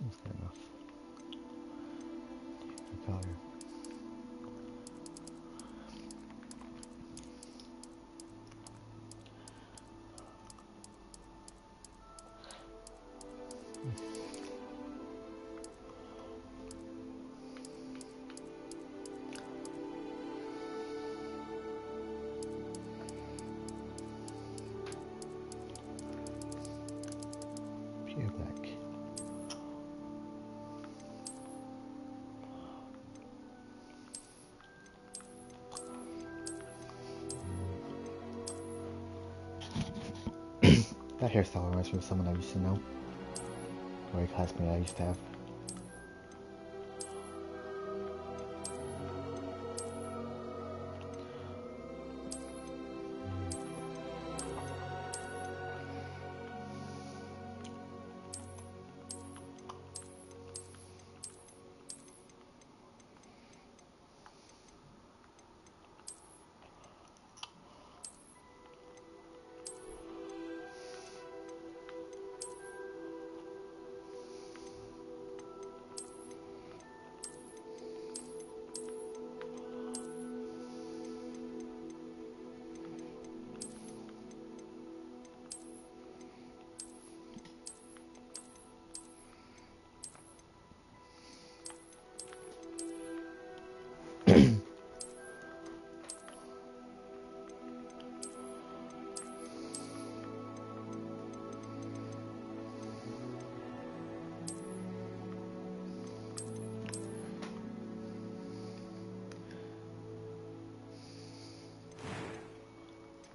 That's good enough. The color. Pure black. That hairstyle reminds me of someone I used to know, or a classmate I used to have.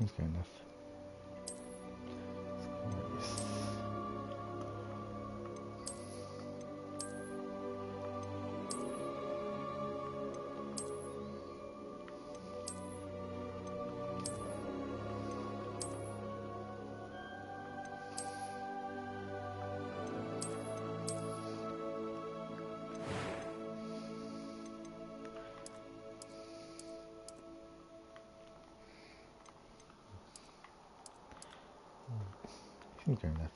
That's good enough. Should be good enough.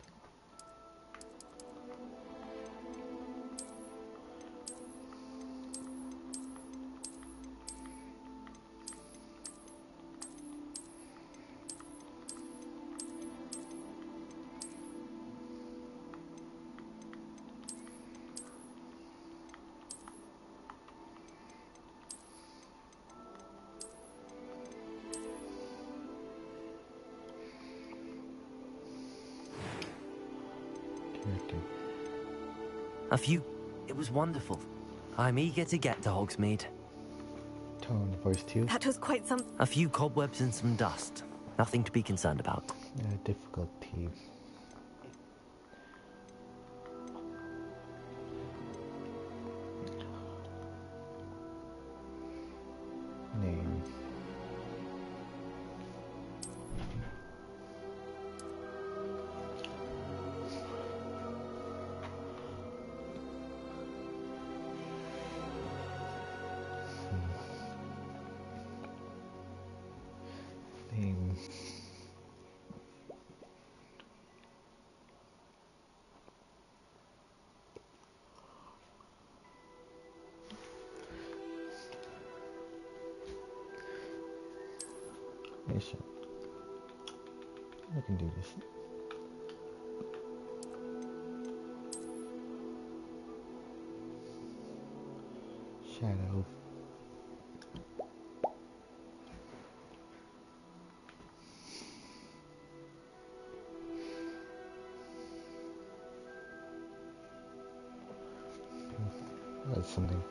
A few. It was wonderful. I'm eager to get to Hogsmeade. Tone of voice too. That was quite some... A few cobwebs and some dust. Nothing to be concerned about. Difficulty. Name. Name. Yeah, sure. I can do this. Shadow. That's something.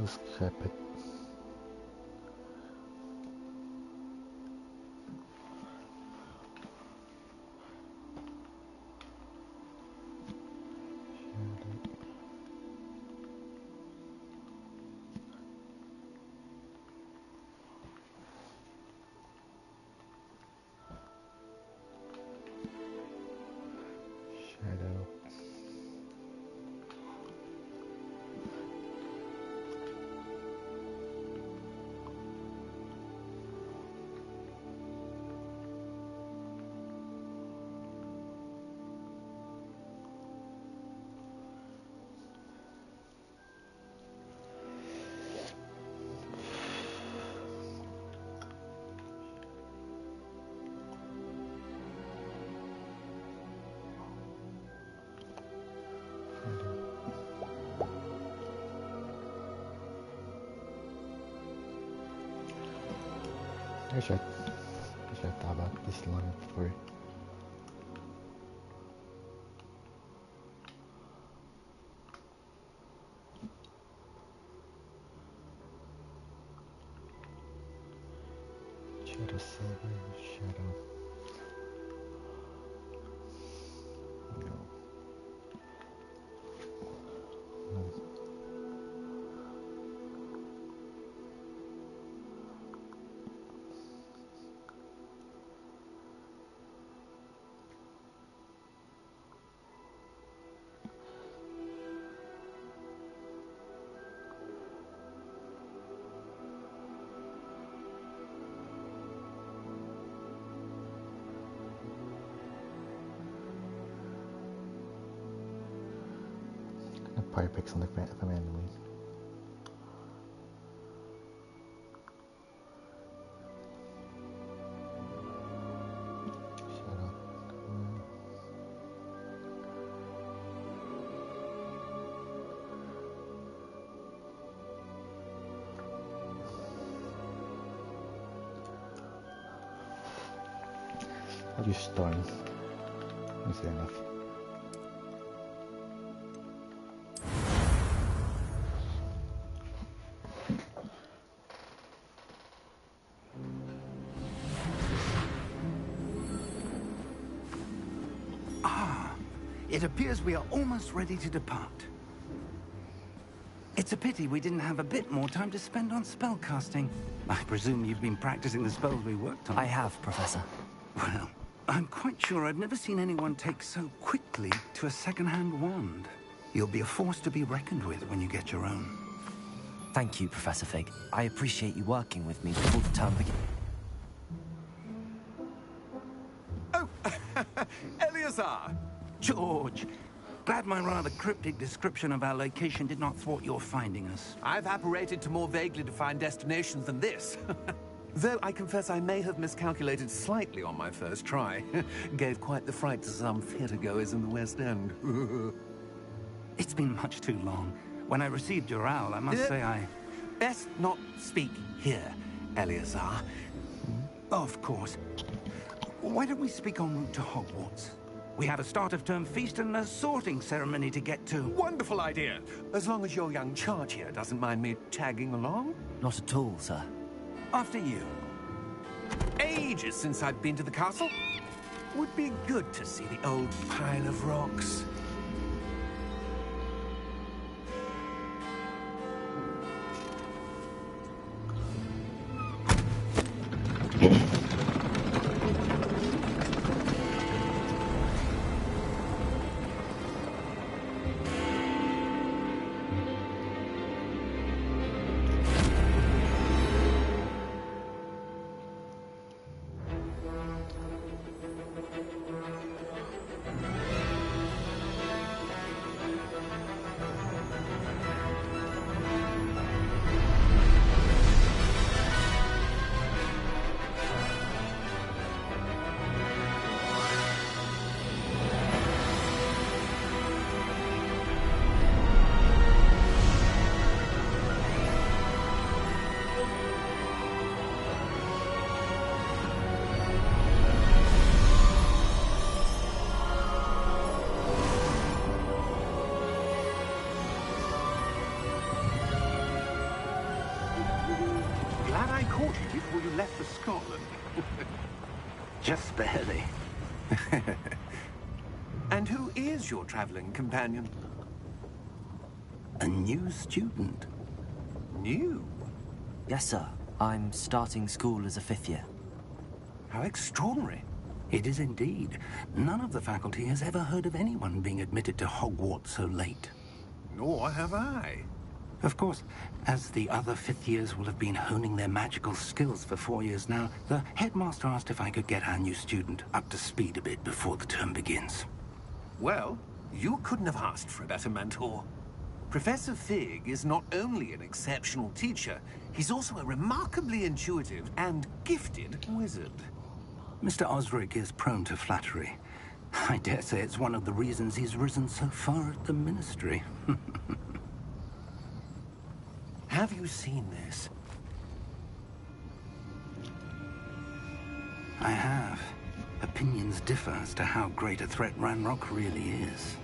scrap it. Shadow. I should have thought about this long before. Shadow silver, shadow. No. I'll probably pick something from randomly. Shadow. I'll do storm. Is there enough? It appears we are almost ready to depart. It's a pity we didn't have a bit more time to spend on spellcasting. I presume you've been practicing the spells we worked on. I have, Professor. Well, I'm quite sure I've never seen anyone take so quickly to a second-hand wand. You'll be a force to be reckoned with when you get your own. Thank you, Professor Fig. I appreciate you working with me before the term begins. Oh, Eleazar! George, glad my rather cryptic description of our location did not thwart your finding us. I've apparated to more vaguely defined destinations than this. Though I confess I may have miscalculated slightly on my first try. Gave quite the fright to some theatergoers in the West End. It's been much too long. When I received your owl, I must say I... Best not speak here, Eleazar. Of course. Why don't we speak en route to Hogwarts? We have a start-of-term feast and a sorting ceremony to get to. Wonderful idea! As long as your young charge here doesn't mind me tagging along. Not at all, sir. After you. Ages since I've been to the castle. Would be good to see the old pile of rocks. Had I caught you before you left for Scotland? Just barely. And who is your traveling companion? A new student. New? Yes, sir. I'm starting school as a 5th year. How extraordinary. It is indeed. None of the faculty has ever heard of anyone being admitted to Hogwarts so late. Nor have I. Of course, as the other 5th years will have been honing their magical skills for 4 years now, the headmaster asked if I could get our new student up to speed a bit before the term begins. Well, you couldn't have asked for a better mentor. Professor Fig is not only an exceptional teacher, he's also a remarkably intuitive and gifted wizard. Mr. Osric is prone to flattery. I dare say it's one of the reasons he's risen so far at the Ministry. Have you seen this? I have. Opinions differ as to how great a threat Ranrock really is.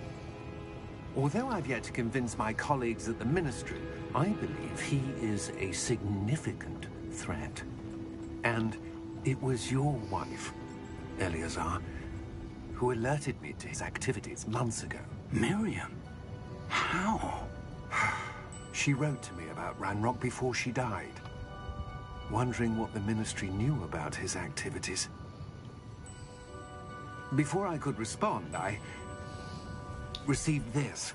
Although I've yet to convince my colleagues at the Ministry, I believe he is a significant threat. And it was your wife, Eleazar, who alerted me to his activities months ago. Miriam? How? She wrote to me about Ranrock before she died, wondering what the Ministry knew about his activities. Before I could respond, I received this.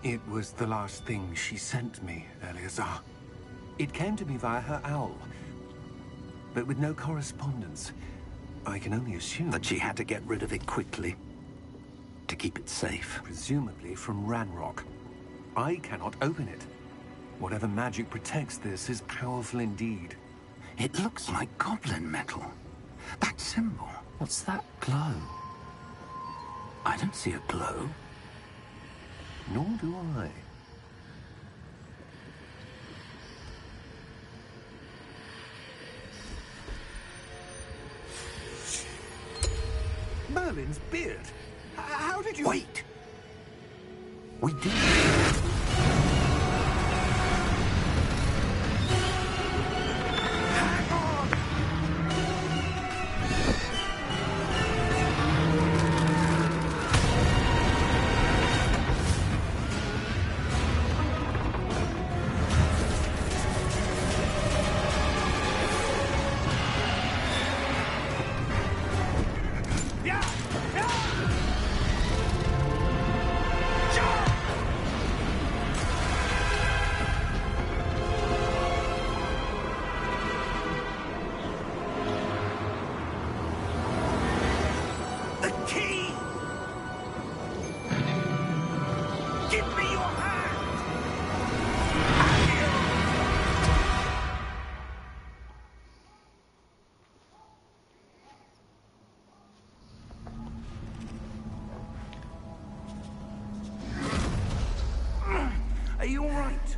It was the last thing she sent me, Eleazar. It came to me via her owl, but with no correspondence. I can only assume That she had to get rid of it quickly, to keep it safe. presumably from Ranrock. I cannot open it. Whatever magic protects this is powerful indeed. It looks like goblin metal. That symbol. What's that glow? I don't see a glow. Nor do I. Merlin's beard. How did you... Wait! We did. Are you all right?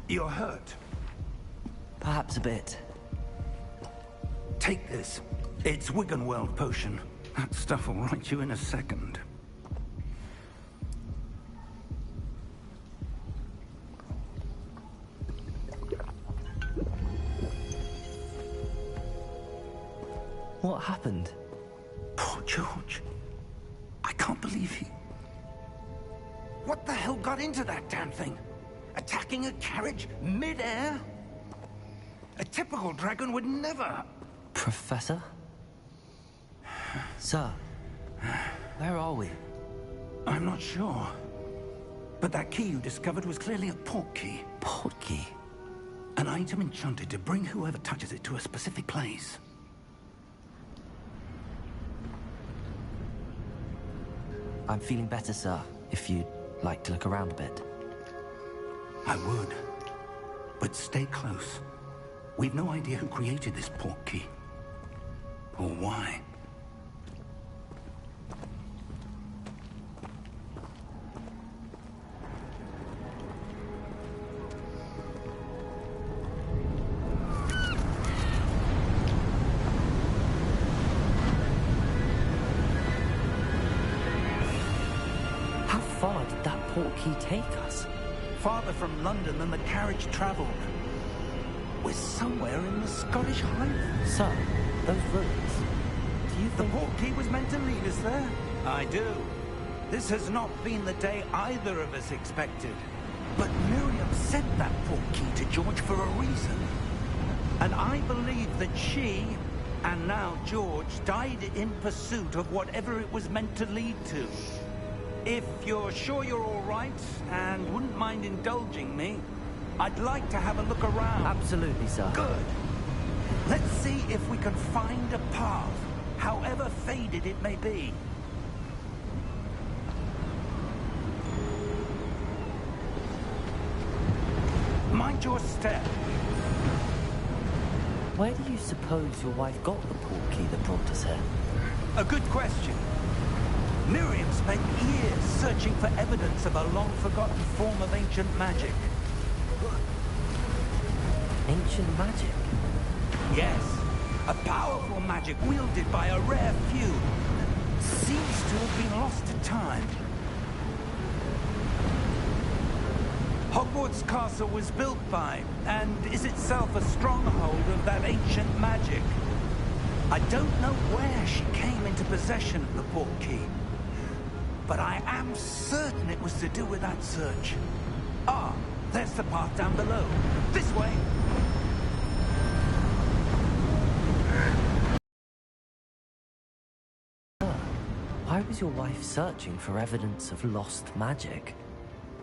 You're hurt. Perhaps a bit. Take this. It's Wiggenweld potion. That stuff will right you in a second. What happened? Poor George. I can't believe he... What the hell got into that damn thing? Attacking a carriage mid-air? A typical dragon would never... Professor? Sir, where are we? I'm not sure. But that key you discovered was clearly a port key. Port key? An item enchanted to bring whoever touches it to a specific place. I'm feeling better, sir, if you'd like to look around a bit. I would. But stay close. We've no idea who created this port key. Or why. How far did that port key take us? farther from London than the carriage travelled. We're somewhere in the Scottish Highlands. Sir, those ruins. Do you The think... portkey was meant to lead us there? I do. This has not been the day either of us expected. But Miriam sent that portkey to George for a reason. And I believe that she, and now George, died in pursuit of whatever it was meant to lead to. If you're sure you're all right, and wouldn't mind indulging me, I'd like to have a look around. Absolutely, sir. Good. Let's see if we can find a path, however faded it may be. Mind your step. Where do you suppose your wife got the portkey that brought us here? A good question. Miriam spent years searching for evidence of a long-forgotten form of ancient magic. Ancient magic? Yes, a powerful magic wielded by a rare few. Seems to have been lost to time. Hogwarts Castle was built by, and is itself a stronghold of that ancient magic. I don't know where she came into possession of the portkey, but I am certain it was to do with that search. Ah, there's the path down below. This way! Why was your wife searching for evidence of lost magic?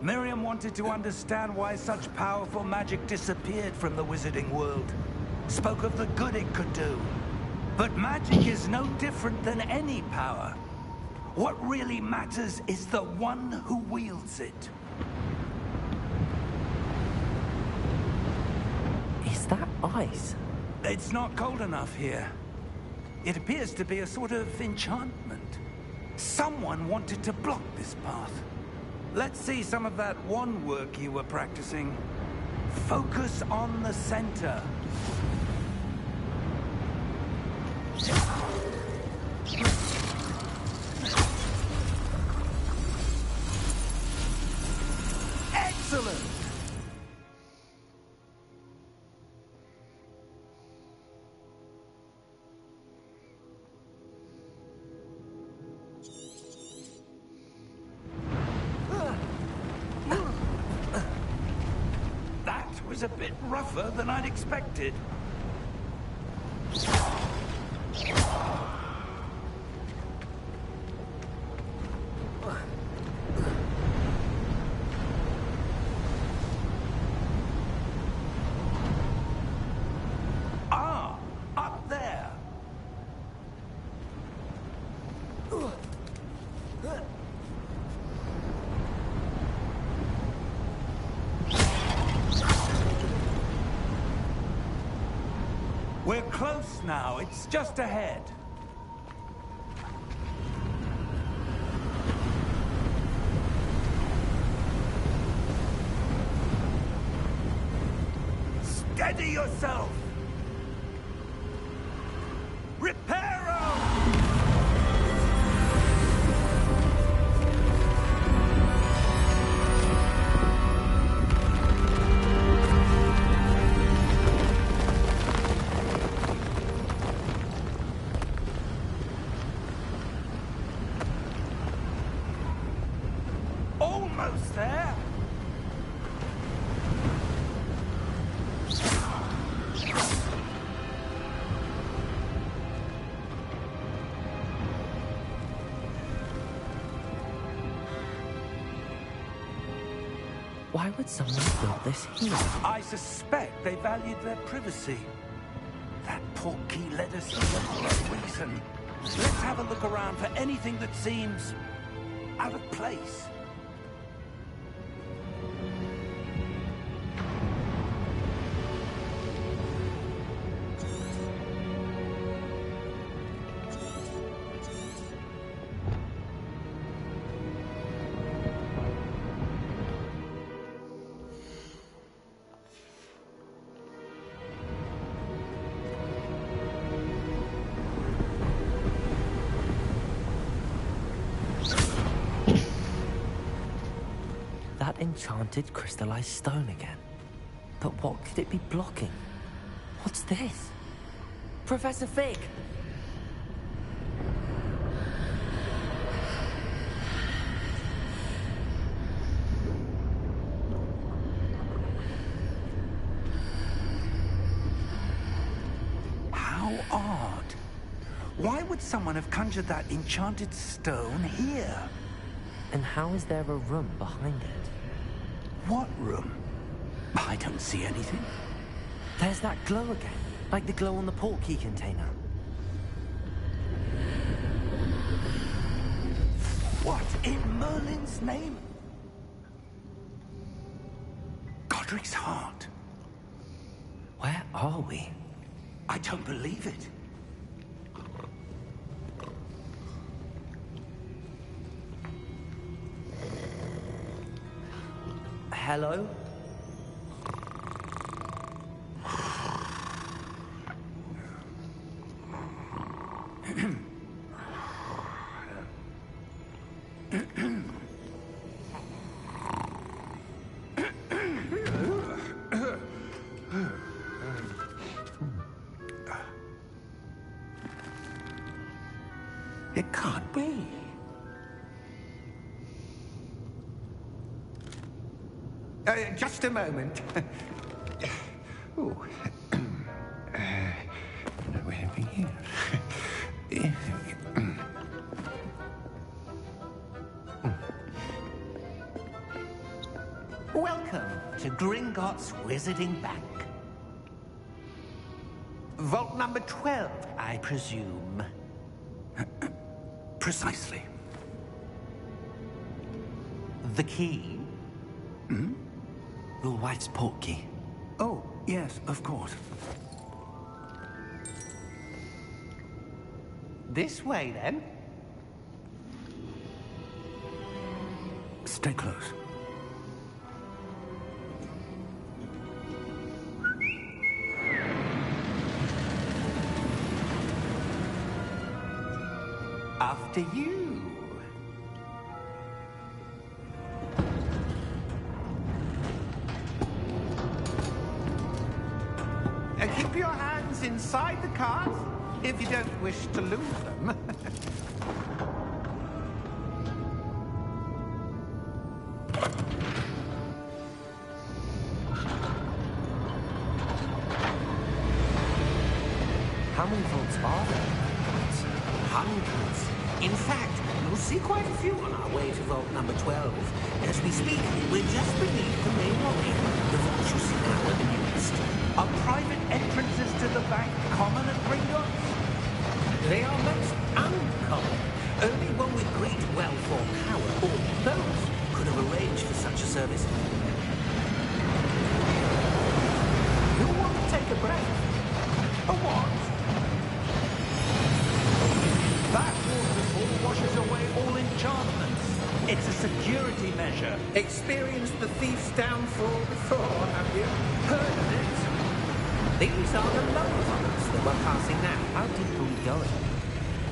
Miriam wanted to understand why such powerful magic disappeared from the wizarding world. Spoke of the good it could do. But magic is no different than any power. What really matters is the one who wields it. Is that ice? It's not cold enough here. It appears to be a sort of enchantment. Someone wanted to block this path. Let's see some of that wand work you were practicing. Focus on the center. Excellent! A bit rougher than I'd expected. Ah, up there. We're close now. It's just ahead. Steady yourself! Reparo! Almost there. Why would someone build this here? I suspect they valued their privacy. That portkey led us here for a reason. Let's have a look around for anything that seems out of place. That enchanted crystallized stone again. But what could it be blocking? What's this? Professor Fig! How odd. Why would someone have conjured that enchanted stone here? And how is there a room behind it? What room? I don't see anything. There's that glow again, like the glow on the portkey container. What in Merlin's name? Godric's heart. Where are we? I don't believe it. Hello? It can't be. Just a moment. Ooh. Where have we here? Welcome to Gringotts Wizarding Bank. Vault number 12, I presume. Precisely. The key? Hmm? Your wife's portkey. Oh, yes, of course. This way, then. Stay close. After you. Keep your hands inside the cart if you don't wish to lose them. How many vaults are there? Hundreds. In fact, you'll see quite a few on our way to vault number 12. As we speak, we're just beneath the main lobby. The vaults you see now are the newest. Are private entrances to the bank common at Gringotts? They are most uncommon. Only one with great wealth or power, or both, could have arranged for such a service. You'll want to take a breath. A what? That waterfall washes away all enchantments. It's a security measure. Experienced the thief's downfall before, have you? Heard of it? These are the lower vaults that we're passing now. How deep are we going?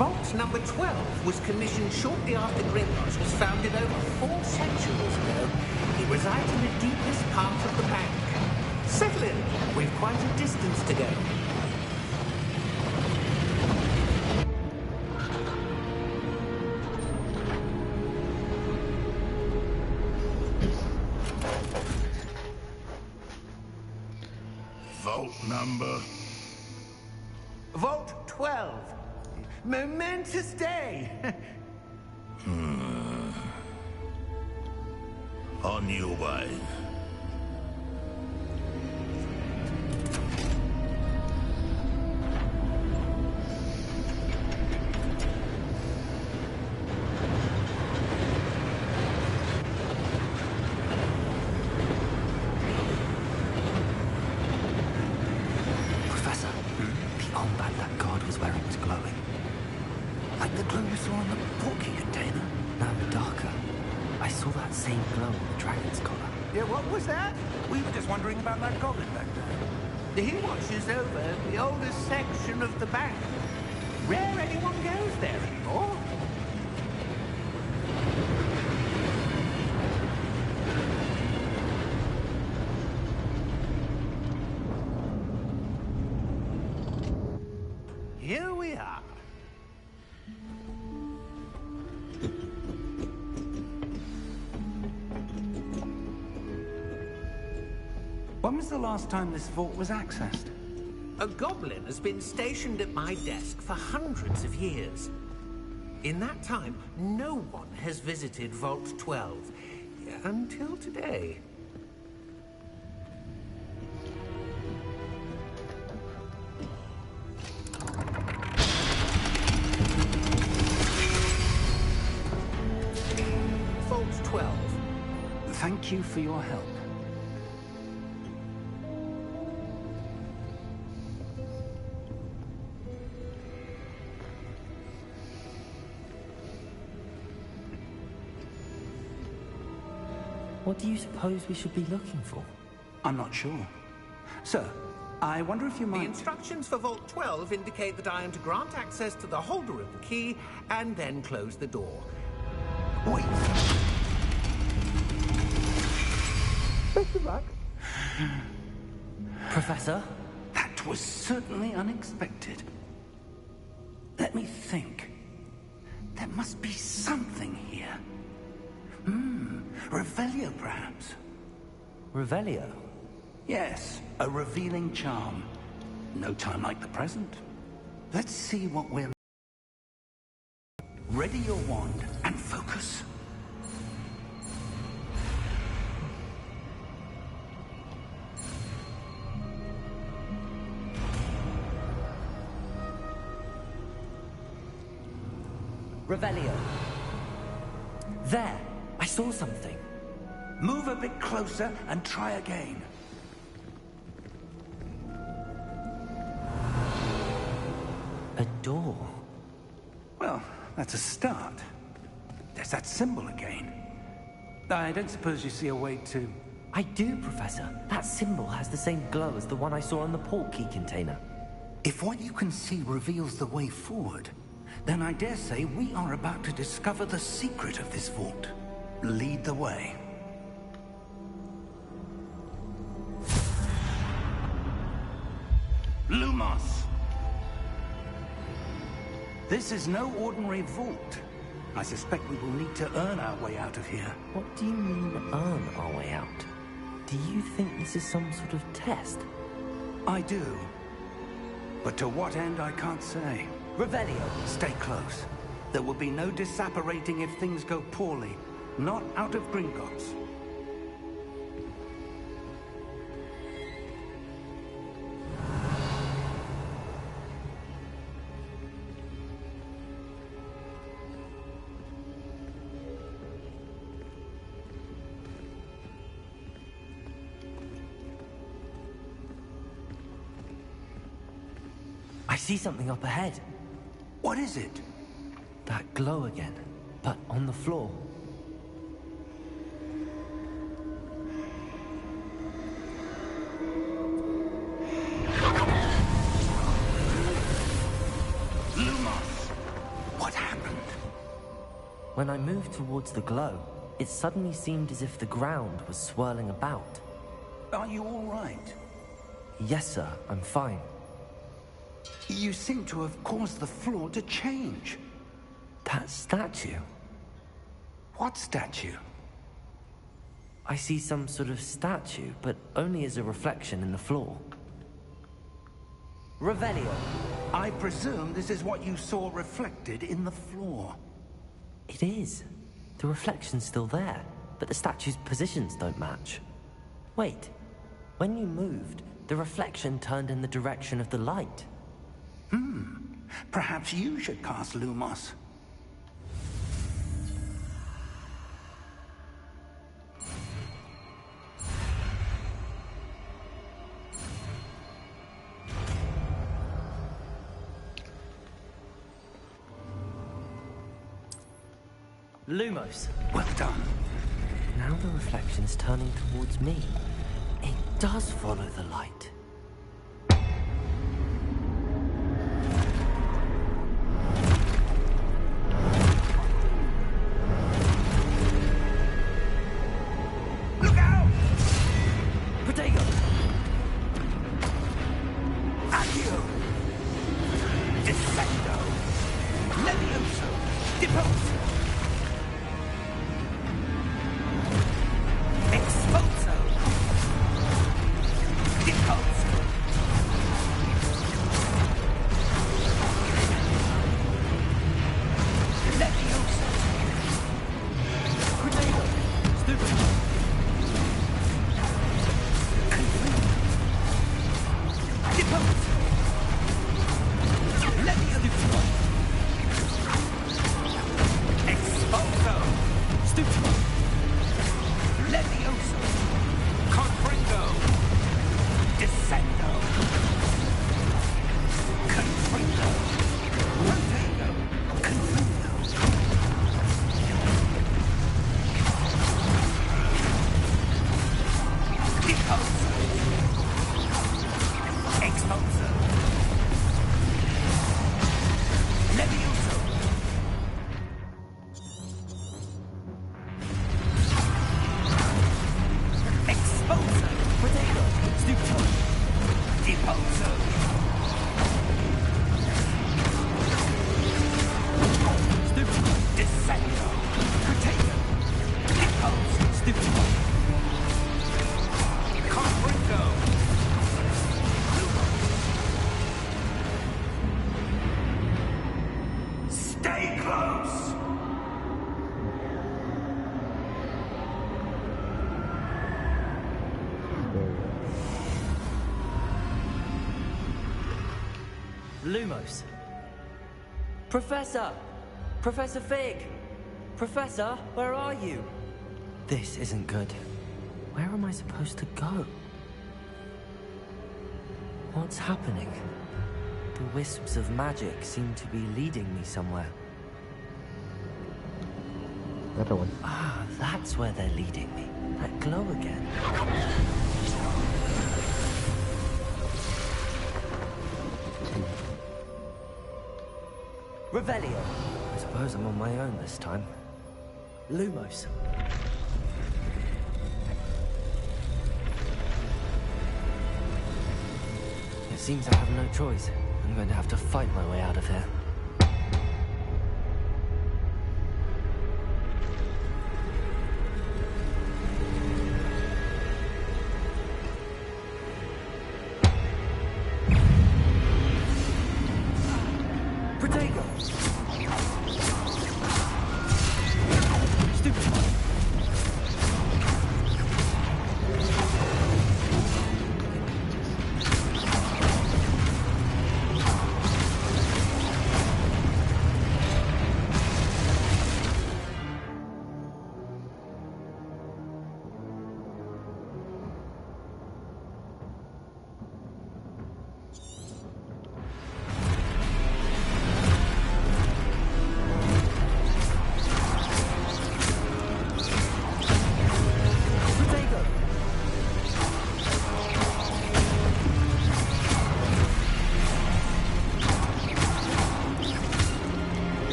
Vault number 12 was commissioned shortly after Gringotts was founded over 4 centuries ago. It resides in the deepest part of the bank. Settle in. We've quite a distance to go. Vault number. Vault 12. Momentous day. On your way. Professor, beyond that guard was where it was glowing. Like the glow you saw on the portkey container. No, darker. I saw that same glow on the dragon's collar. Yeah, what was that? We were just wondering about that goblin back there. He watches over the oldest section of the bank. Rare anyone goes there anymore. When was the last time this vault was accessed? A goblin has been stationed at my desk for hundreds of years. In that time, no one has visited Vault 12. Until today. Vault 12. Thank you for your help. What do you suppose we should be looking for? I'm not sure. Sir, I wonder if you The might... instructions for Vault 12 indicate that I am to grant access to the holder of the key and then close the door. Wait. Professor? That was certainly unexpected. Let me think. There must be something here. Revelio, perhaps? Revelio? Yes, a revealing charm. No time like the present. Let's see what we're... Ready your wand and focus. Revelio. There! I saw something. Move a bit closer and try again. A door. Well, that's a start. There's that symbol again. I don't suppose you see a way to... I do, Professor. That symbol has the same glow as the one I saw on the port key container. If what you can see reveals the way forward, then I dare say we are about to discover the secret of this vault. Lead the way. Lumos! This is no ordinary vault. I suspect we will need to earn our way out of here. What do you mean, earn our way out? Do you think this is some sort of test? I do. But to what end, I can't say. Revelio! Stay close. There will be no disapparating if things go poorly. Not out of Gringotts. I see something up ahead. What is it? That glow again, but on the floor. Lumos! What happened? When I moved towards the glow, it suddenly seemed as if the ground was swirling about. Are you all right? Yes, sir, I'm fine. You seem to have caused the floor to change. That statue? What statue? I see some sort of statue, but only as a reflection in the floor. Revelio! I presume this is what you saw reflected in the floor. It is. The reflection's still there, but the statue's positions don't match. Wait, when you moved, the reflection turned in the direction of the light. Perhaps you should cast Lumos. Lumos! Well done. Now the reflection's turning towards me. It does follow the light. Look out! Protego! Accio! Defendo! Levioso! Depose! Expulso! Lumos. Professor! Professor Fig! Professor, where are you? This isn't good. Where am I supposed to go? What's happening? The wisps of magic seem to be leading me somewhere. Another one. Ah, that's where they're leading me. That glow again. Revelio. I suppose I'm on my own this time. Lumos. It seems I have no choice. I'm going to have to fight my way out of here.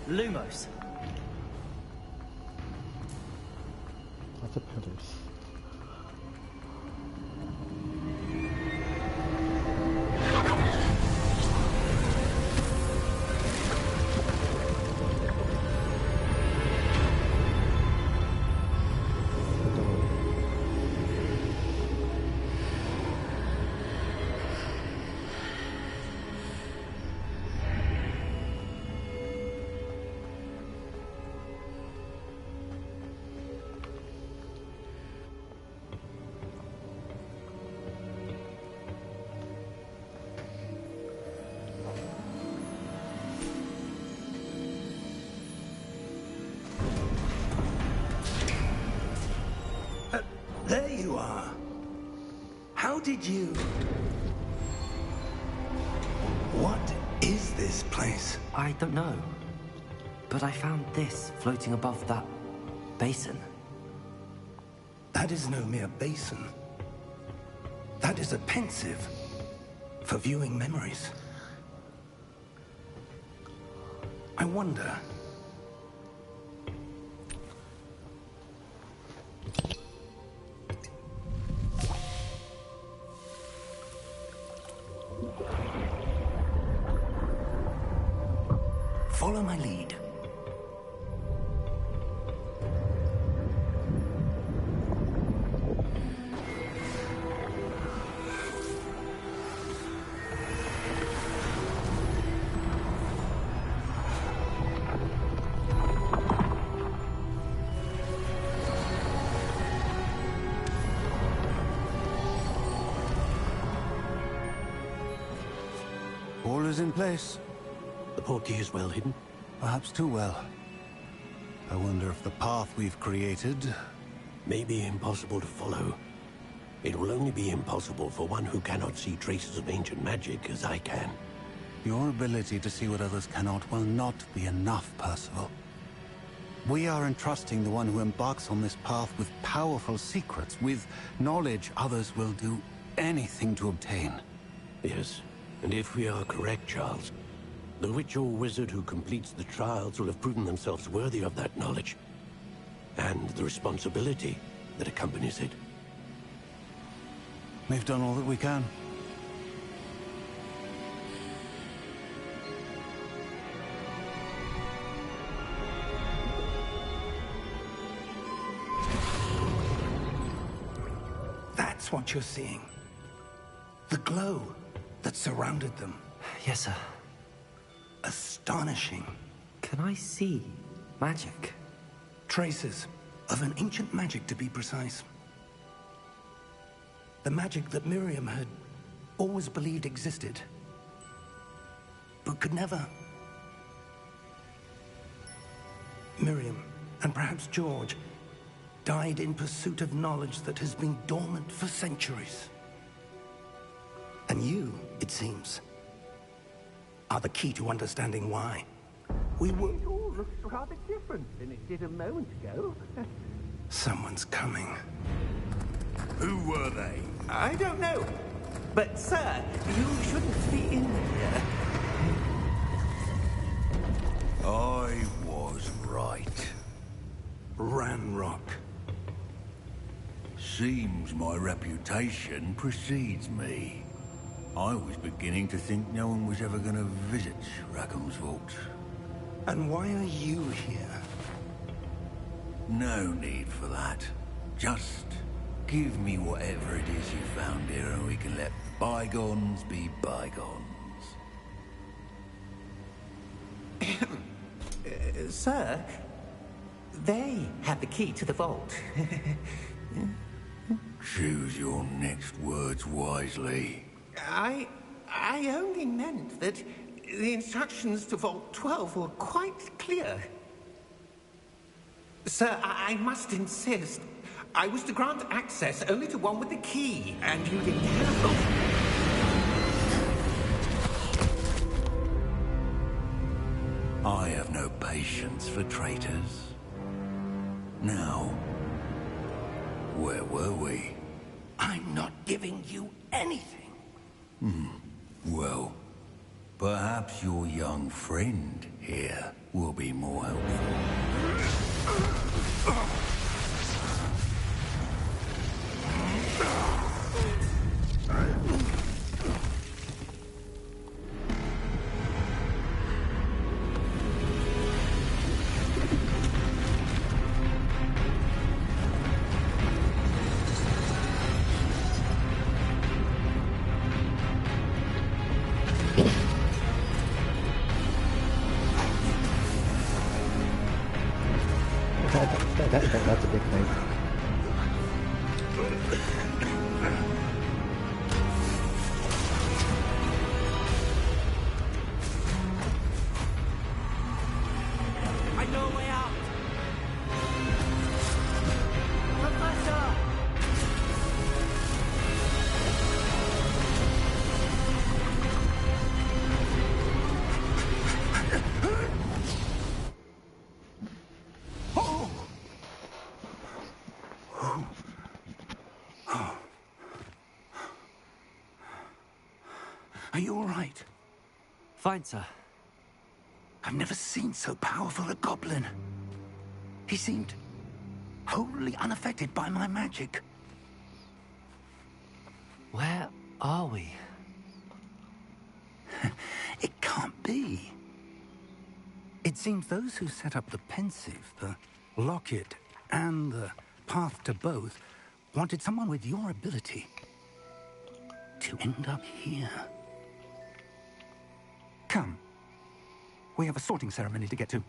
Lumos. Lots of pillars. There you are. How did you... What is this place? I don't know. But I found this floating above that basin. That is no mere basin. That is a pensive for viewing memories. I wonder... Follow my lead. All is in place. The portkey is well hidden. Perhaps too well. I wonder if the path we've created... May be impossible to follow. It will only be impossible for one who cannot see traces of ancient magic as I can. Your ability to see what others cannot will not be enough, Percival. We are entrusting the one who embarks on this path with powerful secrets, with knowledge others will do anything to obtain. Yes, and if we are correct, Charles, the witch or wizard who completes the trials will have proven themselves worthy of that knowledge. and the responsibility that accompanies it. We've done all that we can. That's what you're seeing. The glow that surrounded them. Yes, sir. Astonishing. Can I see magic? Traces of an ancient magic, to be precise. The magic that Miriam had always believed existed, but could never. Miriam, and perhaps George, died in pursuit of knowledge that has been dormant for centuries. And you, it seems, are the key to understanding why. It all looks rather different than it did a moment ago. Someone's coming. Who were they? I don't know. But, sir, you shouldn't be in here. I was right. Ranrock. Seems my reputation precedes me. I was beginning to think no one was ever going to visit Rackham's vault. And why are you here? No need for that. Just give me whatever it is you found here and we can let bygones be bygones. Sir, they have the key to the vault. Choose your next words wisely. I only meant that the instructions to Vault 12 were quite clear. Sir, I must insist. I was to grant access only to one with the key, and you didn't have them. I have no patience for traitors. Now, where were we? I'm not giving you anything. Well, perhaps your young friend here will be more helpful. That's a big thing. I know a way out. Professor! Are you all right? Fine, sir. I've never seen so powerful a goblin. He seemed wholly unaffected by my magic. Where are we? It can't be. It seems those who set up the pensive, the locket, and the path to both wanted someone with your ability to end up here. Come. We have a sorting ceremony to get to.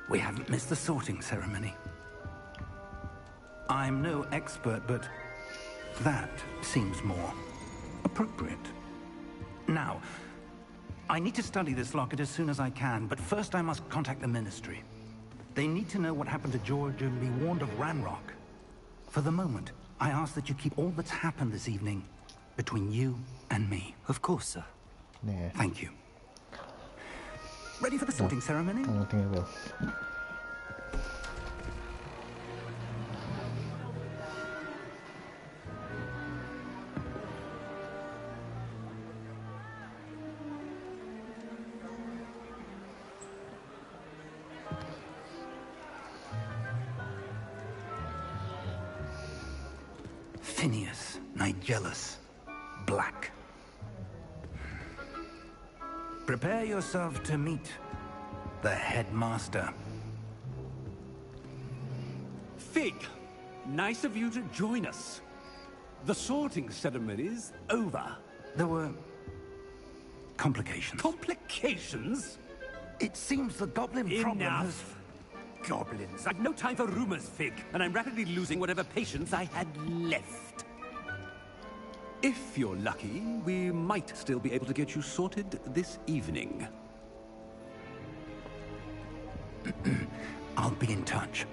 We haven't missed the sorting ceremony. I'm no expert, but that seems more appropriate. Now, I need to study this locket as soon as I can, but first I must contact the Ministry. They need to know what happened to George and be warned of Ranrock. For the moment, I ask that you keep all that's happened this evening between you and me. Of course, sir. Yeah. Thank you. Ready for the sorting ceremony? I don't think I will. Phineas, Nigellus, Black. Prepare yourself to meet the headmaster. Fig, nice of you to join us. The sorting ceremony's over. There were complications. Complications? It seems the goblin problem has... Enough. Goblins. I've no time for rumors, Fig, and I'm rapidly losing whatever patience I had left. If you're lucky, we might still be able to get you sorted this evening. I'll be in touch.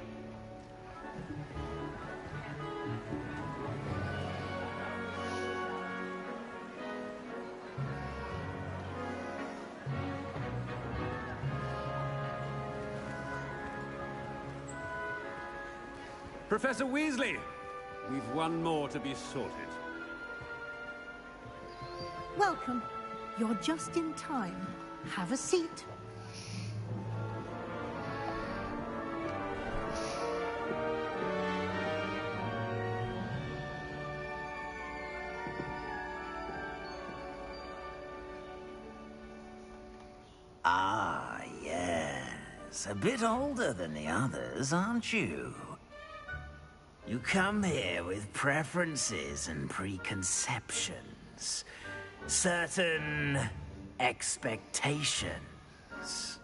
Professor Weasley, we've one more to be sorted. Welcome. You're just in time. Have a seat. Ah, yes. A bit older than the others, aren't you? You come here with preferences and preconceptions. Certain expectations.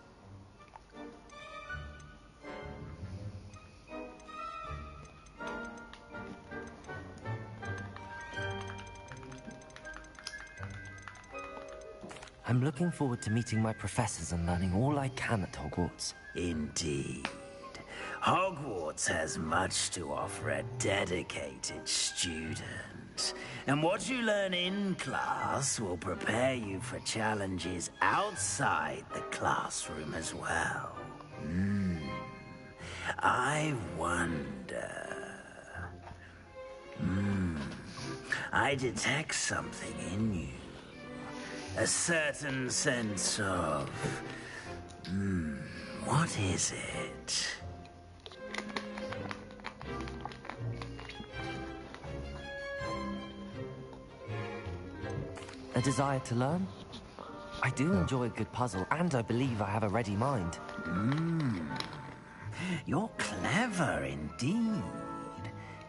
I'm looking forward to meeting my professors and learning all I can at Hogwarts. Indeed. Hogwarts has much to offer a dedicated student. And what you learn in class will prepare you for challenges outside the classroom as well. I wonder... I detect something in you. A certain sense of... what is it? A desire to learn? I do enjoy a good puzzle, and I believe I have a ready mind. You're clever indeed.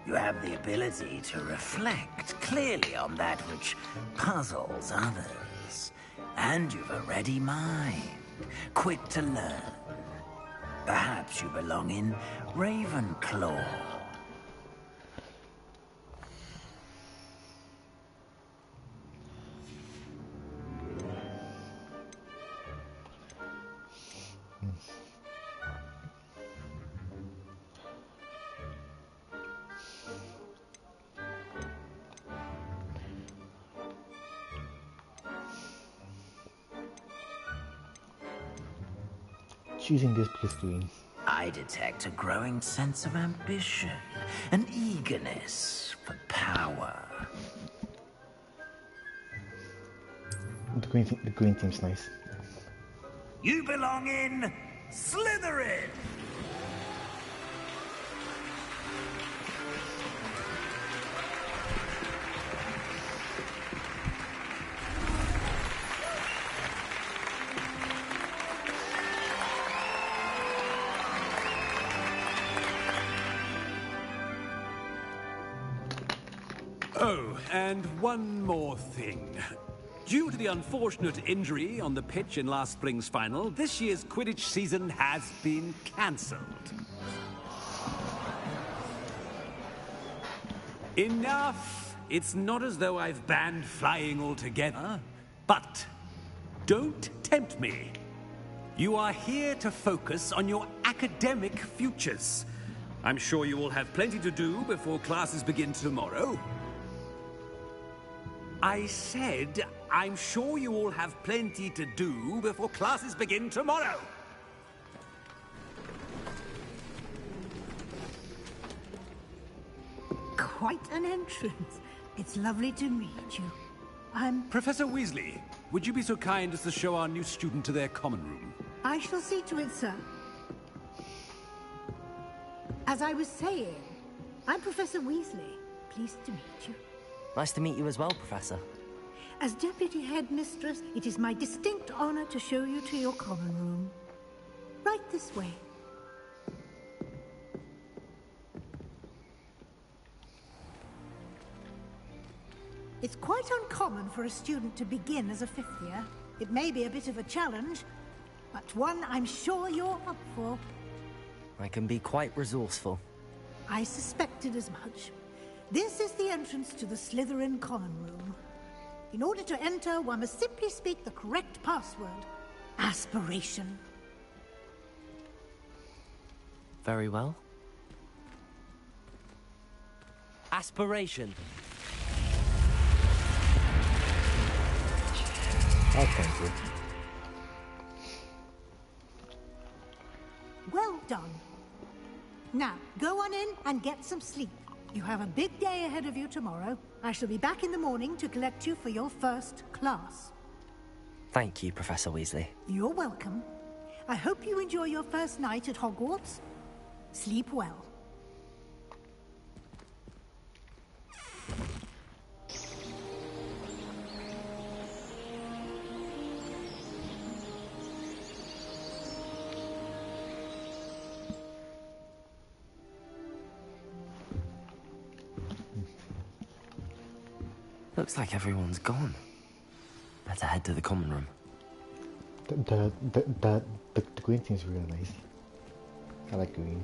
You have the ability to reflect clearly on that which puzzles others. And you've a ready mind, quick to learn. Perhaps you belong in Ravenclaw. Choosing this place doing. I detect a growing sense of ambition, an eagerness for power. The green team's nice. You belong in Slytherin! Oh, and one more thing. Due to the unfortunate injury on the pitch in last spring's final, this year's Quidditch season has been cancelled. Enough! It's not as though I've banned flying altogether, but don't tempt me. You are here to focus on your academic futures. I'm sure you will have plenty to do before classes begin tomorrow. I said, I'm sure you all have plenty to do before classes begin tomorrow. Quite an entrance. It's lovely to meet you. I'm... Professor Weasley, would you be so kind as to show our new student to their common room? I shall see to it, sir. As I was saying, I'm Professor Weasley. Pleased to meet you. Nice to meet you as well, Professor. As Deputy Headmistress, it is my distinct honor to show you to your common room. Right this way. It's quite uncommon for a student to begin as a fifth year. It may be a bit of a challenge, but one I'm sure you're up for. I can be quite resourceful. I suspected as much. This is the entrance to the Slytherin common room. In order to enter, one must simply speak the correct password. Aspiration. Very well. Aspiration. Thank you. Well done. Now, go on in and get some sleep. You have a big day ahead of you tomorrow. I shall be back in the morning to collect you for your first class. Thank you, Professor Weasley. You're welcome. I hope you enjoy your first night at Hogwarts. Sleep well. Looks like everyone's gone. Better head to the common room. The green seems really nice. I like green.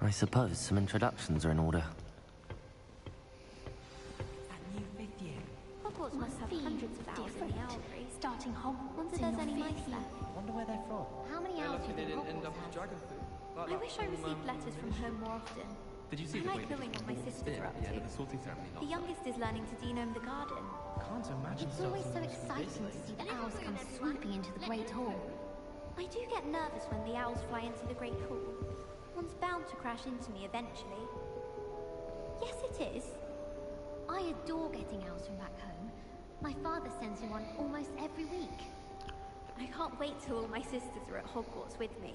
I suppose some introductions are in order. Hogwarts must have hundreds of owls in the owlry. Starting Hogwarts. Wonder there's any mice left. Wonder where they're from. How many owls do you think Hogwarts has? I wish I received letters from home more often. Did you see I like knowing what my sisters are up to. The sorting ceremony The youngest is learning to denome the garden. Can't imagine. It's always so exciting to see the owls come swooping into the Great Hall. I do get nervous when the owls fly into the Great Hall. One's bound to crash into me eventually. Yes, it is. I adore getting owls from back home. My father sends me one almost every week. I can't wait till all my sisters are at Hogwarts with me.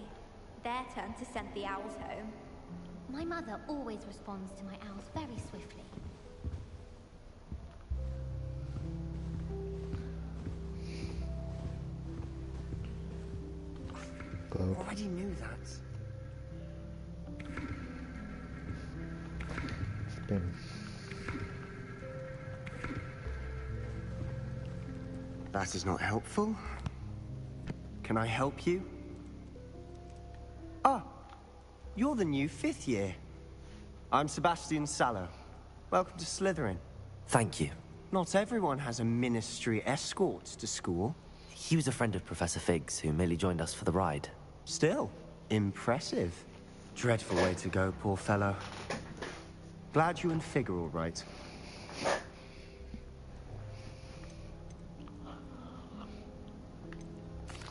Their turn to send the owls home. My mother always responds to my owls very swiftly. Already knew that. Spin. That is not helpful. Can I help you? Ah, you're the new fifth year. I'm Sebastian Sallow. Welcome to Slytherin. Thank you. Not everyone has a ministry escort to school. He was a friend of Professor Fig's who merely joined us for the ride. Still, impressive. Dreadful way to go, poor fellow. Glad you and Fig are all right.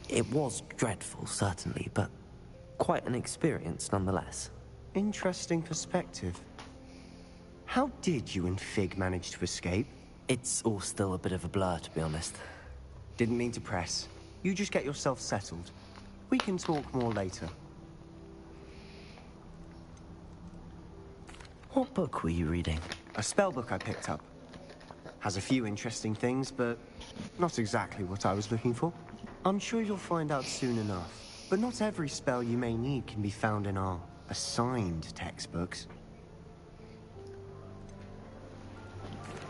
It was dreadful, certainly, but quite an experience nonetheless. Interesting perspective. How did you and Fig manage to escape? It's all still a bit of a blur, to be honest. Didn't mean to press. You just get yourself settled. We can talk more later. What book were you reading? A spell book I picked up. Has a few interesting things, but not exactly what I was looking for. I'm sure you'll find out soon enough. But not every spell you may need can be found in our assigned textbooks.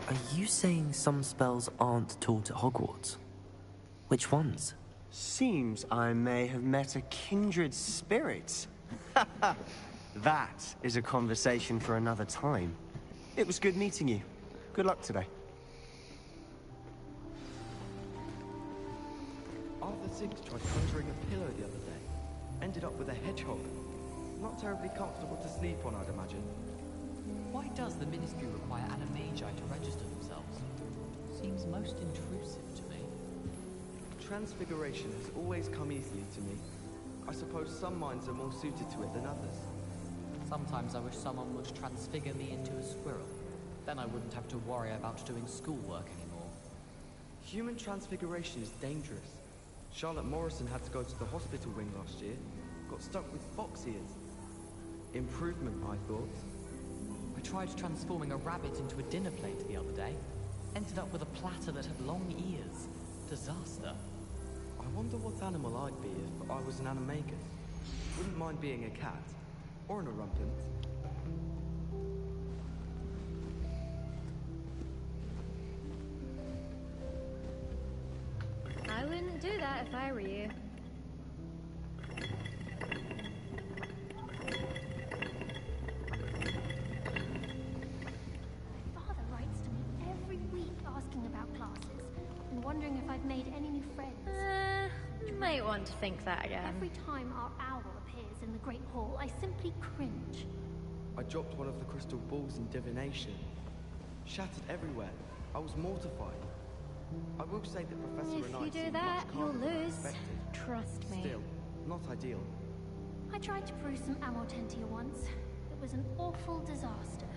Are you saying some spells aren't taught at Hogwarts? Which ones? Seems I may have met a kindred spirit. That is a conversation for another time. It was good meeting you. Good luck today. Arthur Six tried conjuring a pillow the other day. Ended up with a hedgehog. Not terribly comfortable to sleep on, I'd imagine. Why does the Ministry require animagi to register themselves? Seems most intrusive to me. Transfiguration has always come easily to me. I suppose some minds are more suited to it than others. Sometimes I wish someone would transfigure me into a squirrel. Then I wouldn't have to worry about doing schoolwork anymore. Human transfiguration is dangerous. Charlotte Morrison had to go to the hospital wing last year. Got stuck with fox ears. Improvement, I thought. I tried transforming a rabbit into a dinner plate the other day. Ended up with a platter that had long ears. Disaster. I wonder what animal I'd be if I was an animagus. Wouldn't mind being a cat. Or an orumpent. I wouldn't do that if I were you. Father writes to me every week asking about classes and wondering if I've made any new friends. You might want to think that again. Every time our owl appears in the Great Hall, I simply cringe. I dropped one of the crystal balls in divination. Shattered everywhere. I was mortified. I will say that Professor If and I you do seemed that, much you'll calmer than I lose. expected. Trust me. Still, not ideal. I tried to brew some Amortentia once. It was an awful disaster.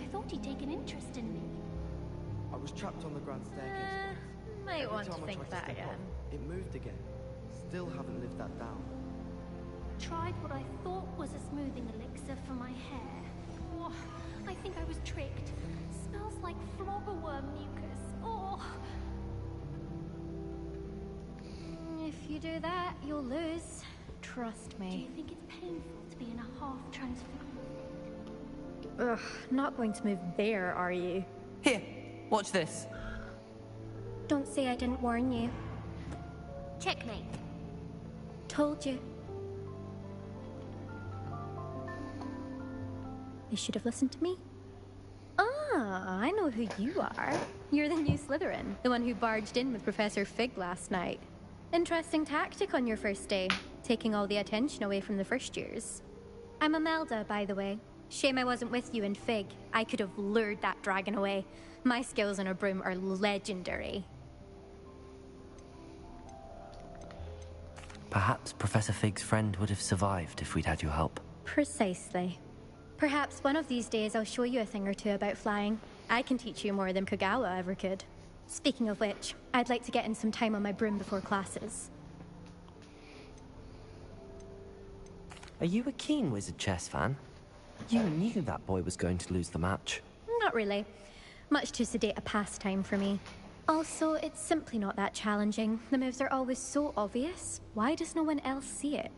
I thought he'd take an interest in me. I was trapped on the grand staircase once. Might Every want to time I think tried that step again. off, it moved again. Still haven't lived that down. Tried what I thought was a smoothing elixir for my hair. Oh, I think I was tricked. Smells like floggerworm mucus. Oh. If you do that, you'll lose. Trust me. Do you think it's painful to be in a half transfigured? Ugh, not going to move there, are you? Here, watch this. Don't say I didn't warn you. Checkmate. Told you. You should have listened to me. Ah, I know who you are. You're the new Slytherin, the one who barged in with Professor Fig last night. Interesting tactic on your first day, taking all the attention away from the first years. I'm Imelda, by the way. Shame I wasn't with you in Fig. I could have lured that dragon away. My skills on a broom are legendary. Perhaps Professor Fig's friend would have survived if we'd had your help. Precisely. Perhaps one of these days I'll show you a thing or two about flying. I can teach you more than Kogawa ever could. Speaking of which, I'd like to get in some time on my broom before classes. Are you a keen Wizard Chess fan? You knew that boy was going to lose the match. Not really. Much too sedate a pastime for me. Also, it's simply not that challenging. The moves are always so obvious. Why does no one else see it?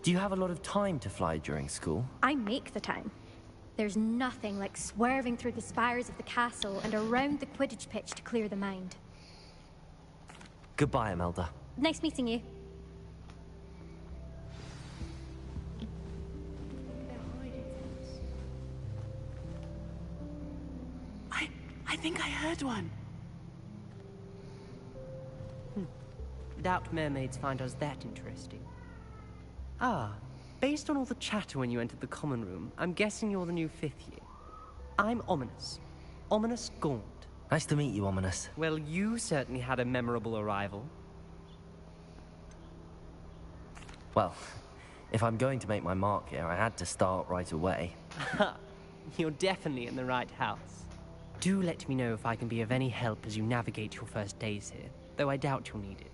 Do you have a lot of time to fly during school? I make the time. There's nothing like swerving through the spires of the castle and around the Quidditch pitch to clear the mind. Goodbye, Imelda. Nice meeting you. I think I heard one. Doubt mermaids find us that interesting. Ah, based on all the chatter when you entered the common room, I'm guessing you're the new 5th year. I'm Ominous. Ominous Gaunt. Nice to meet you, Ominous. Well, you certainly had a memorable arrival. Well, if I'm going to make my mark here, I had to start right away. You're definitely in the right house. Do let me know if I can be of any help as you navigate your first days here, though I doubt you'll need it.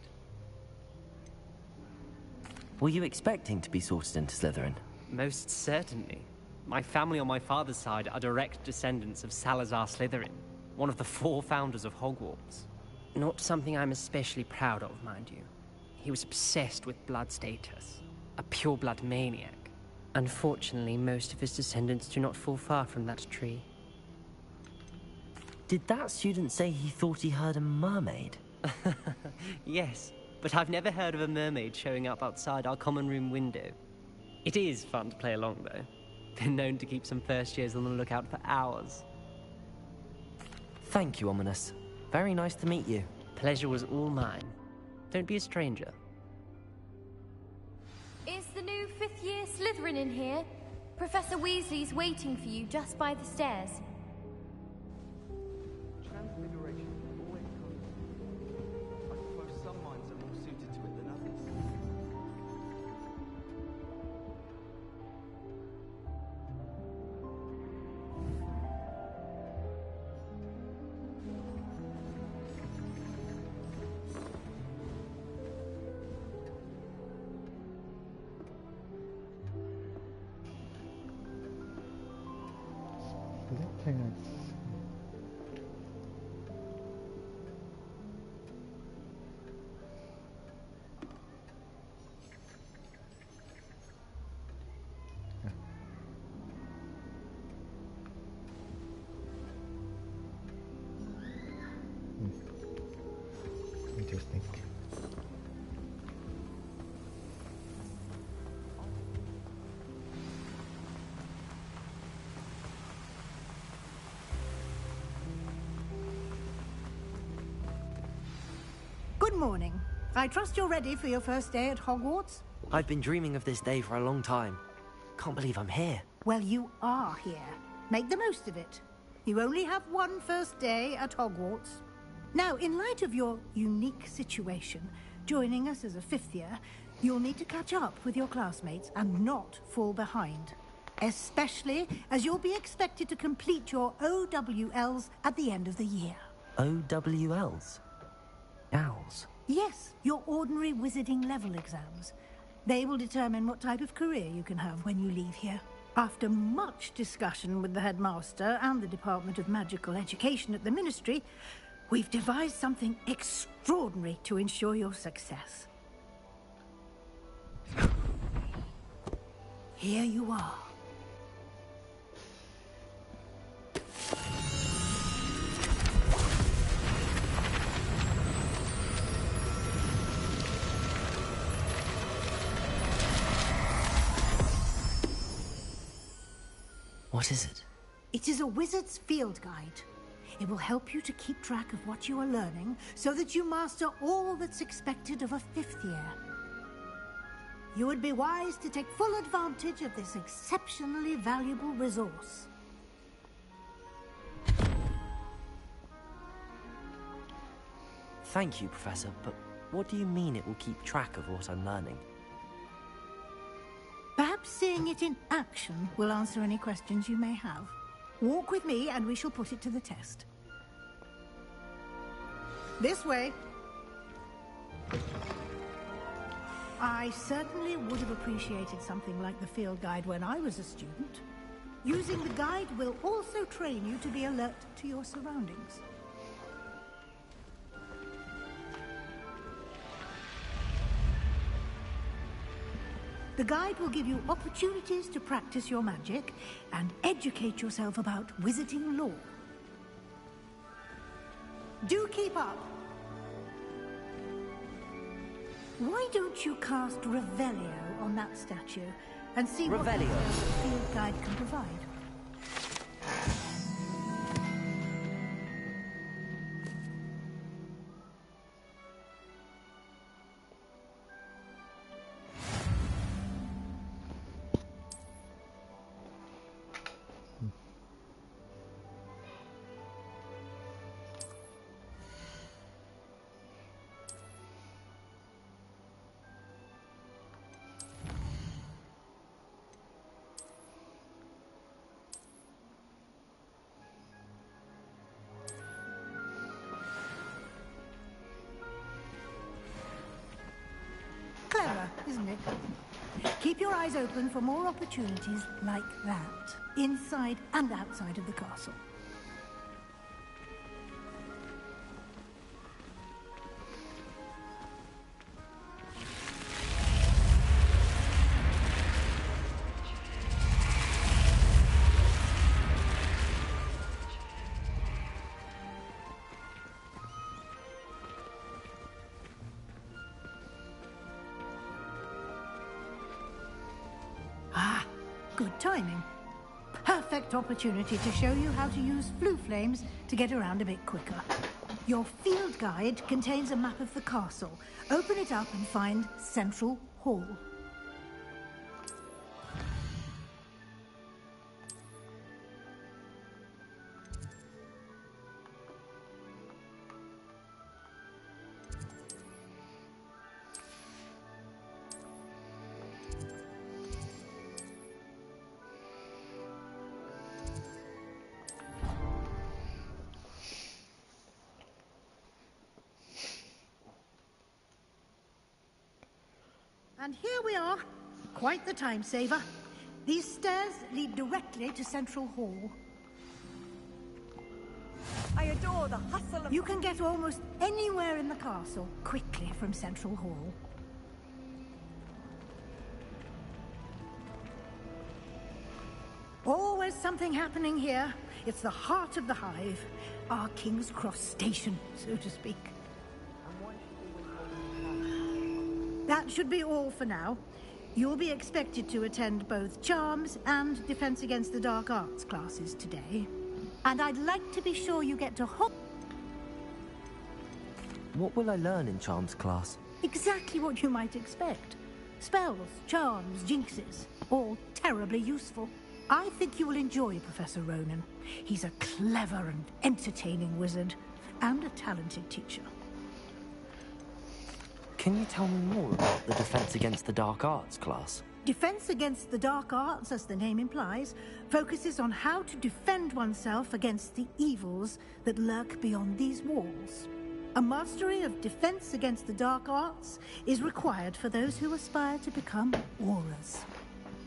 Were you expecting to be sorted into Slytherin? Most certainly. My family on my father's side are direct descendants of Salazar Slytherin, one of the 4 founders of Hogwarts. Not something I'm especially proud of, mind you. He was obsessed with blood status, a pure-blood maniac. Unfortunately, most of his descendants do not fall far from that tree. Did that student say he thought he heard a mermaid? Yes, but I've never heard of a mermaid showing up outside our common room window. It is fun to play along, though. Been known to keep some first years on the lookout for hours. Thank you, Ominous. Very nice to meet you. Pleasure was all mine. Don't be a stranger. Is the new 5th year Slytherin in here? Professor Weasley's waiting for you just by the stairs. Transfiguration always comes. I suppose some minds are more suited to it than others. Hang on. Interesting. Good morning. I trust you're ready for your first day at Hogwarts? I've been dreaming of this day for a long time. Can't believe I'm here. Well, you are here. Make the most of it. You only have one first day at Hogwarts. Now, in light of your unique situation, joining us as a 5th year, you'll need to catch up with your classmates and not fall behind. Especially as you'll be expected to complete your OWLs at the end of the year. OWLs? Owls? Yes, your ordinary wizarding level exams. They will determine what type of career you can have when you leave here. After much discussion with the headmaster and the Department of Magical Education at the Ministry, we've devised something extraordinary to ensure your success. Here you are. What is it? It is a wizard's field guide. It will help you to keep track of what you are learning so that you master all that's expected of a 5th year. You would be wise to take full advantage of this exceptionally valuable resource. Thank you, Professor, but what do you mean it will keep track of what I'm learning? Perhaps seeing it in action will answer any questions you may have. Walk with me and we shall put it to the test. This way. I certainly would have appreciated something like the field guide when I was a student. Using the guide will also train you to be alert to your surroundings. The guide will give you opportunities to practice your magic and educate yourself about wizarding lore. Do keep up! Why don't you cast Revelio on that statue and see what the field guide can provide? Clever, isn't it? Keep your eyes open for more opportunities like that, inside and outside of the castle. Ah, good timing. Perfect opportunity to show you how to use flue flames to get around a bit quicker. Your field guide contains a map of the castle. Open it up and find Central Hall. And here we are. Quite the time saver. These stairs lead directly to Central Hall. I adore the hustle of... You can get almost anywhere in the castle quickly from Central Hall. Always something happening here. It's the heart of the hive. Our King's Cross station, so to speak. That should be all for now. You'll be expected to attend both Charms and Defense Against the Dark Arts classes today. And I'd like to be sure you get to What will I learn in Charms class? Exactly what you might expect. Spells, charms, jinxes, all terribly useful. I think you will enjoy Professor Ronan. He's a clever and entertaining wizard, and a talented teacher. Can you tell me more about the Defense Against the Dark Arts class? Defense Against the Dark Arts, as the name implies, focuses on how to defend oneself against the evils that lurk beyond these walls. A mastery of Defense Against the Dark Arts is required for those who aspire to become Aurors.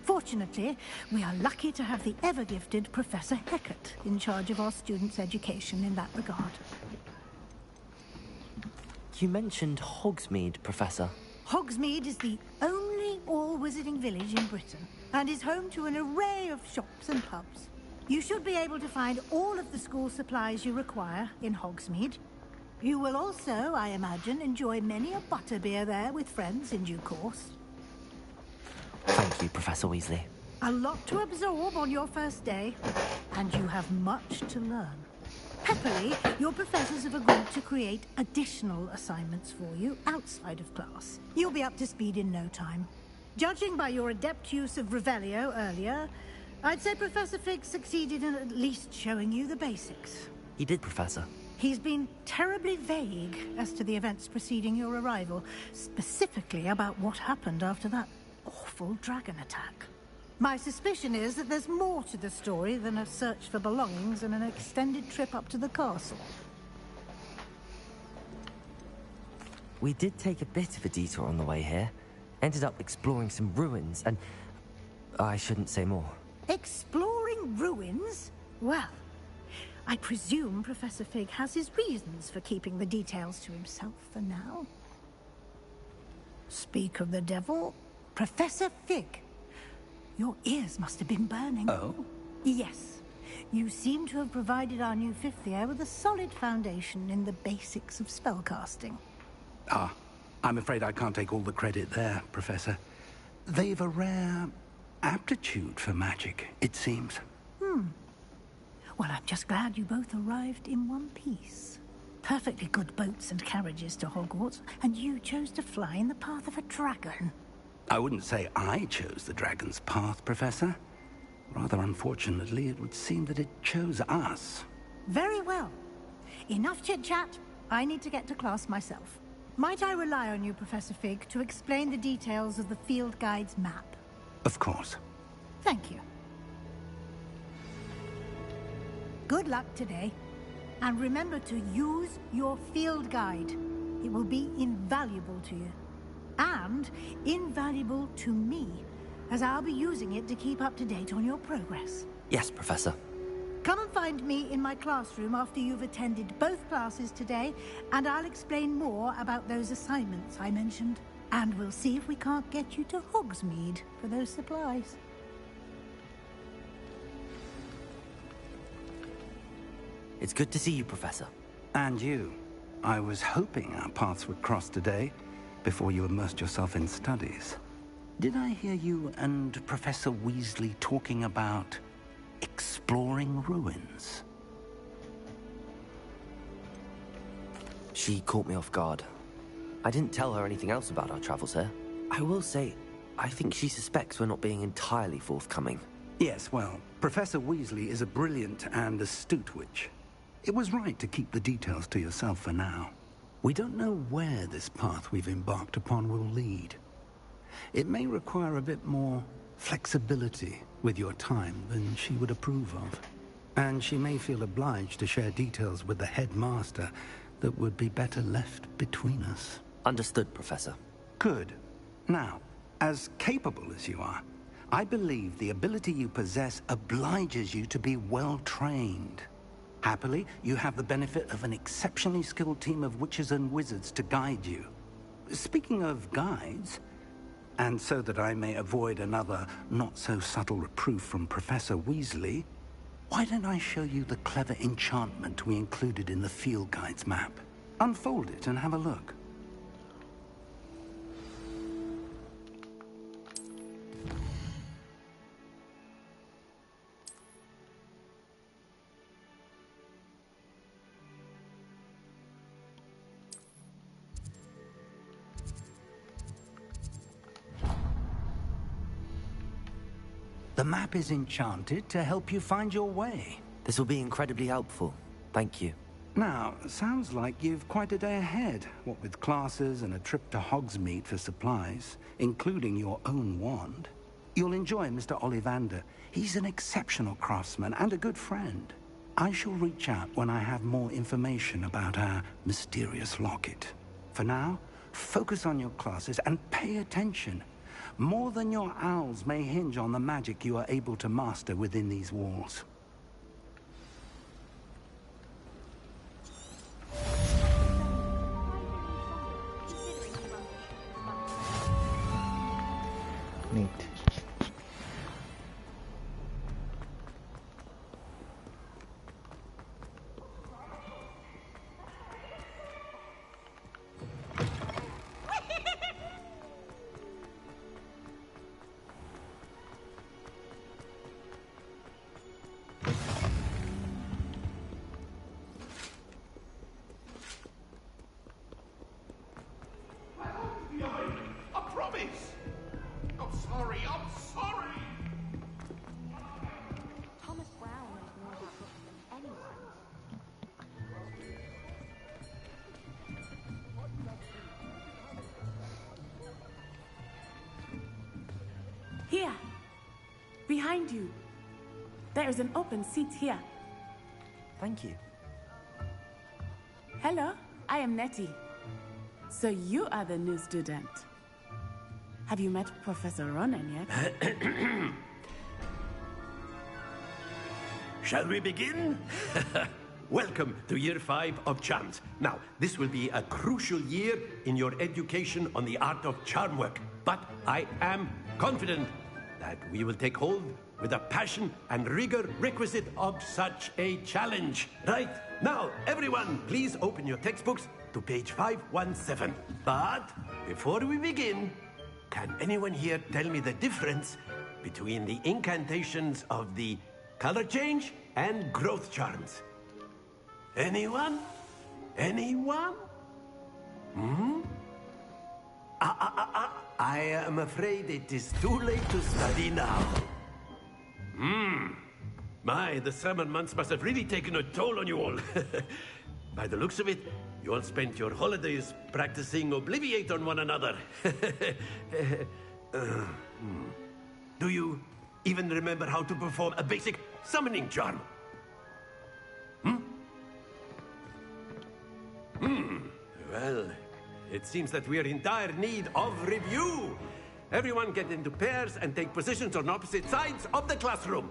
Fortunately, we are lucky to have the ever-gifted Professor Hecat in charge of our students' education in that regard. You mentioned Hogsmeade, Professor. Hogsmeade is the only all-wizarding village in Britain, and is home to an array of shops and pubs. You should be able to find all of the school supplies you require in Hogsmeade. You will also, I imagine, enjoy many a butterbeer there with friends in due course. Thank you, Professor Weasley. A lot to absorb on your first day, and you have much to learn. Happily, your professors have agreed to create additional assignments for you outside of class. You'll be up to speed in no time. Judging by your adept use of Revelio earlier, I'd say Professor Fig succeeded in at least showing you the basics. He did, Professor. He's been terribly vague as to the events preceding your arrival, specifically about what happened after that awful dragon attack. My suspicion is that there's more to the story than a search for belongings and an extended trip up to the castle. We did take a bit of a detour on the way here. Ended up exploring some ruins, and I shouldn't say more. Exploring ruins? Well, I presume Professor Fig has his reasons for keeping the details to himself for now. Speak of the devil, Professor Fig. Your ears must have been burning. Oh? Yes. You seem to have provided our new fifth year with a solid foundation in the basics of spellcasting. Ah, I'm afraid I can't take all the credit there, Professor. They've a rare aptitude for magic, it seems. Well, I'm just glad you both arrived in one piece. Perfectly good boats and carriages to Hogwarts, and you chose to fly in the path of a dragon. I wouldn't say I chose the dragon's path, Professor. Rather unfortunately, it would seem that it chose us. Very well. Enough chit-chat. I need to get to class myself. Might I rely on you, Professor Fig, to explain the details of the field guide's map? Of course. Thank you. Good luck today. And remember to use your field guide. It will be invaluable to you. and invaluable to me, as I'll be using it to keep up to date on your progress. Yes, Professor. Come and find me in my classroom after you've attended both classes today, and I'll explain more about those assignments I mentioned. And we'll see if we can't get you to Hogsmeade for those supplies. It's good to see you, Professor. And you. I was hoping our paths would cross today, before you immersed yourself in studies. Did I hear you and Professor Weasley talking about exploring ruins? She caught me off guard. I didn't tell her anything else about our travels here. I will say, I think she suspects we're not being entirely forthcoming. Yes, well, Professor Weasley is a brilliant and astute witch. It was right to keep the details to yourself for now. We don't know where this path we've embarked upon will lead. It may require a bit more flexibility with your time than she would approve of. And she may feel obliged to share details with the headmaster that would be better left between us. Understood, Professor. Good. Now, as capable as you are, I believe the ability you possess obliges you to be well trained. Happily, you have the benefit of an exceptionally skilled team of witches and wizards to guide you. Speaking of guides, and so that I may avoid another not-so-subtle reproof from Professor Weasley, why don't I show you the clever enchantment we included in the field guide's map? Unfold it and have a look. The map is enchanted to help you find your way. This will be incredibly helpful. Thank you. Now, sounds like you've quite a day ahead, what with classes and a trip to Hogsmeade for supplies, including your own wand. You'll enjoy Mr. Ollivander. He's an exceptional craftsman and a good friend. I shall reach out when I have more information about our mysterious locket. For now, focus on your classes and pay attention. More than your owls may hinge on the magic you are able to master within these walls. Neat. Here, behind you. There is an open seat here. Thank you. Hello, I am Nettie. So you are the new student. Have you met Professor Ronan yet? Shall we begin? Welcome to Year 5 of Charms. Now, this will be a crucial year in your education on the art of charm work. But I am confident that we will take hold with the passion and rigor requisite of such a challenge. Right, now, everyone, please open your textbooks to page 517. But before we begin, can anyone here tell me the difference between the incantations of the color change and growth charms? Anyone? Anyone? Hmm? I am afraid it is too late to study now. My, the summer months must have really taken a toll on you all. By the looks of it, you all spent your holidays practicing Obliviate on one another. Do you even remember how to perform a basic summoning charm? Well, It seems that we are in dire need of review. Everyone get into pairs and take positions on opposite sides of the classroom.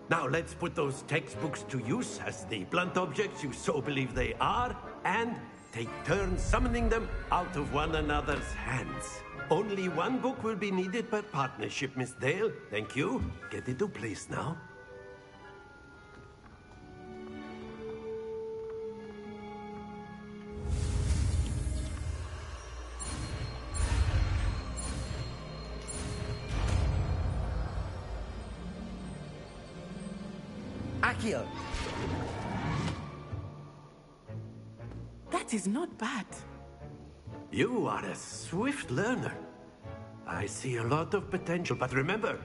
Now let's put those textbooks to use as the blunt objects you so believe they are, and take turns summoning them out of one another's hands. Only one book will be needed per partnership, Miss Dale. Thank you. Get into place now. Accio! That is not bad. You are a swift learner. I see a lot of potential, but remember,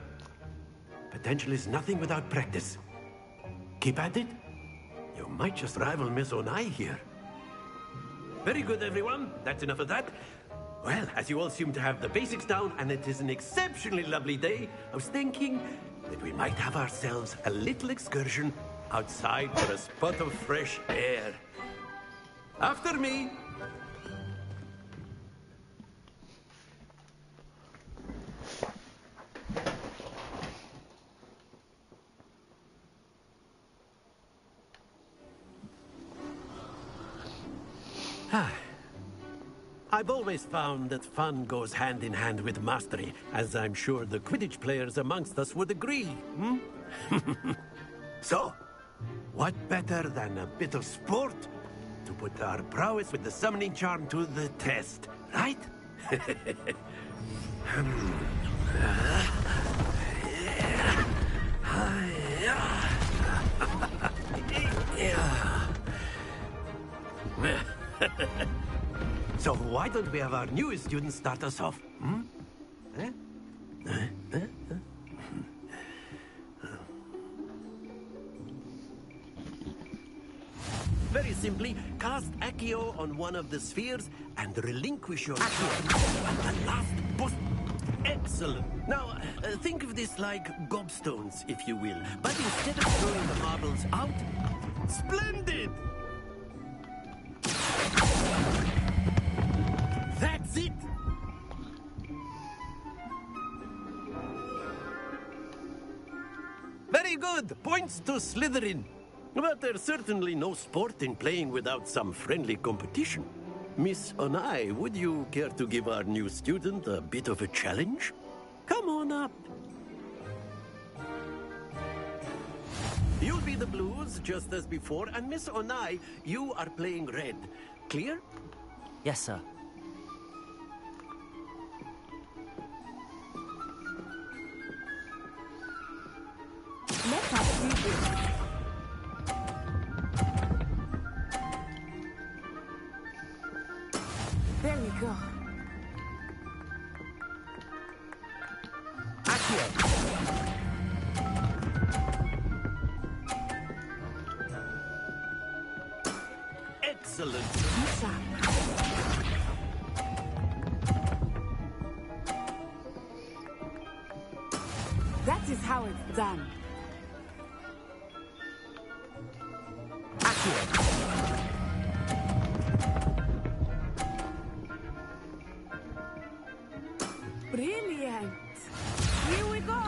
potential is nothing without practice. Keep at it. You might just rival Miss Onai here. Very good, everyone. That's enough of that. Well, as you all seem to have the basics down, and it is an exceptionally lovely day, I was thinking that we might have ourselves a little excursion outside for a spot of fresh air. After me. I've always found that fun goes hand in hand with mastery, as I'm sure the Quidditch players amongst us would agree, hmm? So, what better than a bit of sport to put our prowess with the summoning charm to the test, right? So why don't we have our newest student start us off? Hmm? Very simply, cast Accio on one of the spheres and relinquish your Accio at the last boost. Excellent. Now, think of this like gobstones, if you will. But instead of throwing the marbles out, splendid! That's it! Very good! Points to Slytherin. But there's certainly no sport in playing without some friendly competition. Miss Onai, would you care to give our new student a bit of a challenge? Come on up. You'll be the blues, just as before, and Miss Onai, you are playing red. Clear? Yes, sir. Let us see this. There we go. Excellent. That is how it's done. Brilliant. Here we go.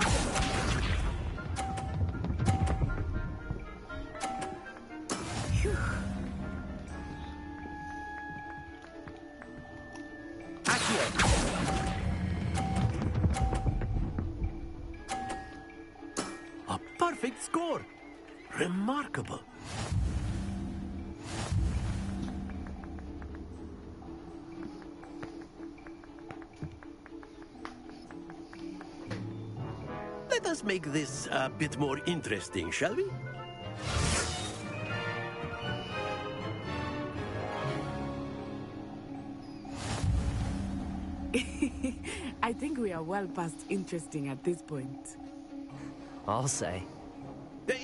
Phew. A perfect score. Remarkable. Let us make this a bit more interesting, shall we? I think we are well past interesting at this point. I'll say.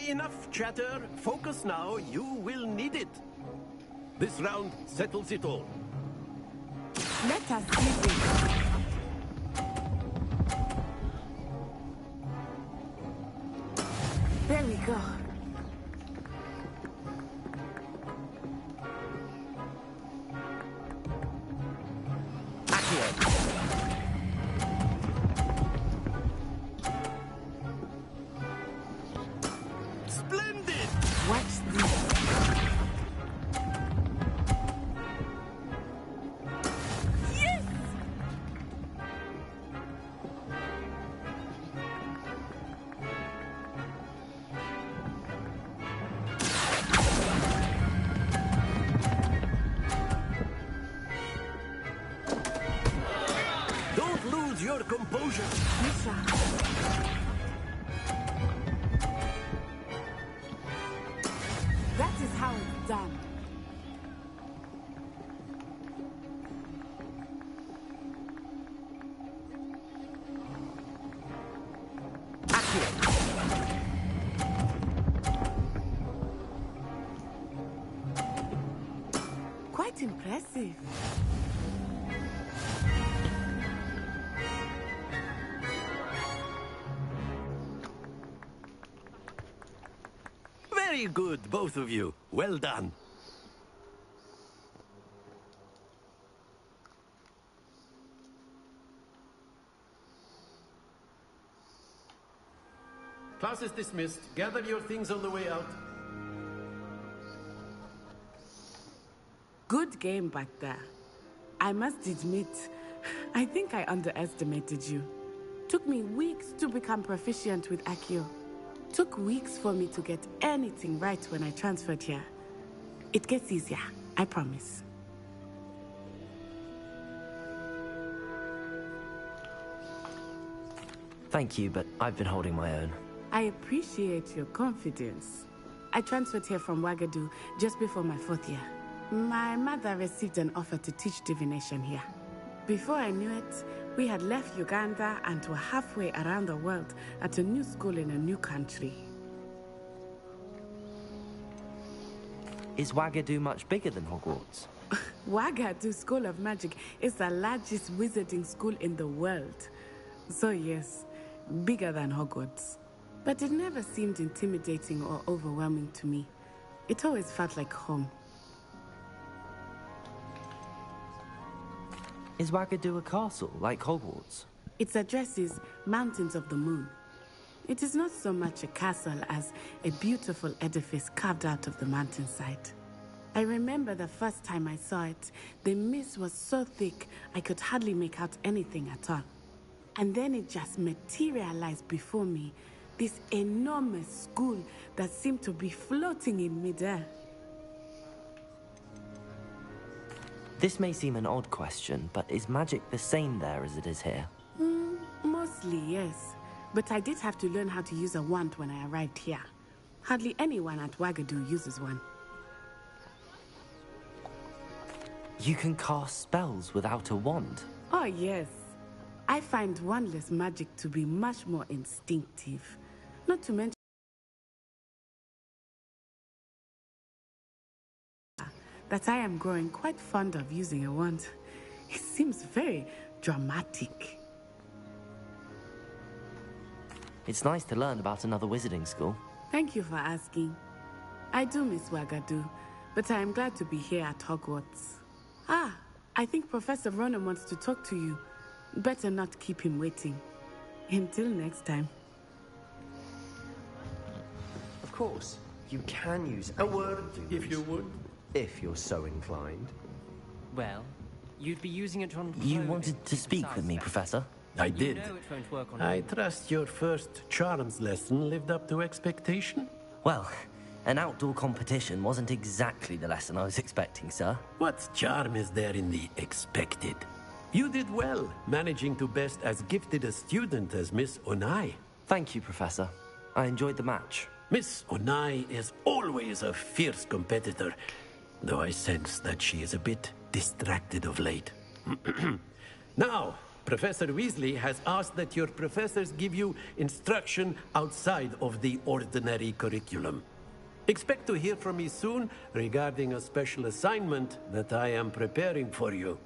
Enough chatter. Focus now. You will need it. This round settles it all. Let us see this. There we go. Accio. Splendid! Watch this. Yes! Don't lose your composure. That is how it's done. Quite impressive. Very good, both of you. Well done. Class is dismissed. Gather your things on the way out. Good game back there. I must admit, I think I underestimated you. Took me weeks to become proficient with Accio. Took weeks for me to get anything right when I transferred here. It gets easier, I promise. Thank you, but I've been holding my own. I appreciate your confidence. I transferred here from Wagadu just before my 4th year. My mother received an offer to teach divination here. Before I knew it, we had left Uganda and were halfway around the world at a new school in a new country. Is Wagadu much bigger than Hogwarts? Wagadu School of Magic is the largest wizarding school in the world. So yes, bigger than Hogwarts. But it never seemed intimidating or overwhelming to me. It always felt like home. Is Wagadu a castle, like Hogwarts? Its address is Mountains of the Moon. It is not so much a castle as a beautiful edifice carved out of the mountainside. I remember the first time I saw it, the mist was so thick I could hardly make out anything at all. And then it just materialized before me, this enormous school that seemed to be floating in midair. This may seem an odd question, but is magic the same there as it is here? Mostly, yes. But I did have to learn how to use a wand when I arrived here. Hardly anyone at Wagadu uses one. You can cast spells without a wand? Oh, yes. I find wandless magic to be much more instinctive. Not to mention that I am growing quite fond of using a wand. It seems very dramatic. It's nice to learn about another wizarding school. Thank you for asking. I do miss Wagadu, but I am glad to be here at Hogwarts. Ah, I think Professor Ronan wants to talk to you. Better not keep him waiting. Until next time. Of course, you can use a word if you would. If you're so inclined. Well, you'd be using it on... You wanted to speak with me, Professor? I did. You know it won't work on I trust your first charms lesson lived up to expectation? Well, an outdoor competition wasn't exactly the lesson I was expecting, sir. What charm is there in the expected? You did well, managing to best as gifted a student as Miss Onai. Thank you, Professor. I enjoyed the match. Miss Onai is always a fierce competitor, though I sense that she is a bit distracted of late. Now, Professor Weasley has asked that your professors give you instruction outside of the ordinary curriculum. Expect to hear from me soon regarding a special assignment that I am preparing for you.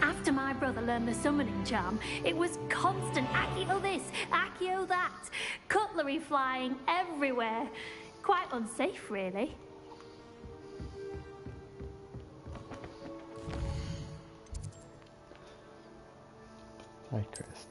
After my brother learned the summoning charm, it was constant Accio this, Accio that. Cutlery flying everywhere. Quite unsafe, really. Side quests.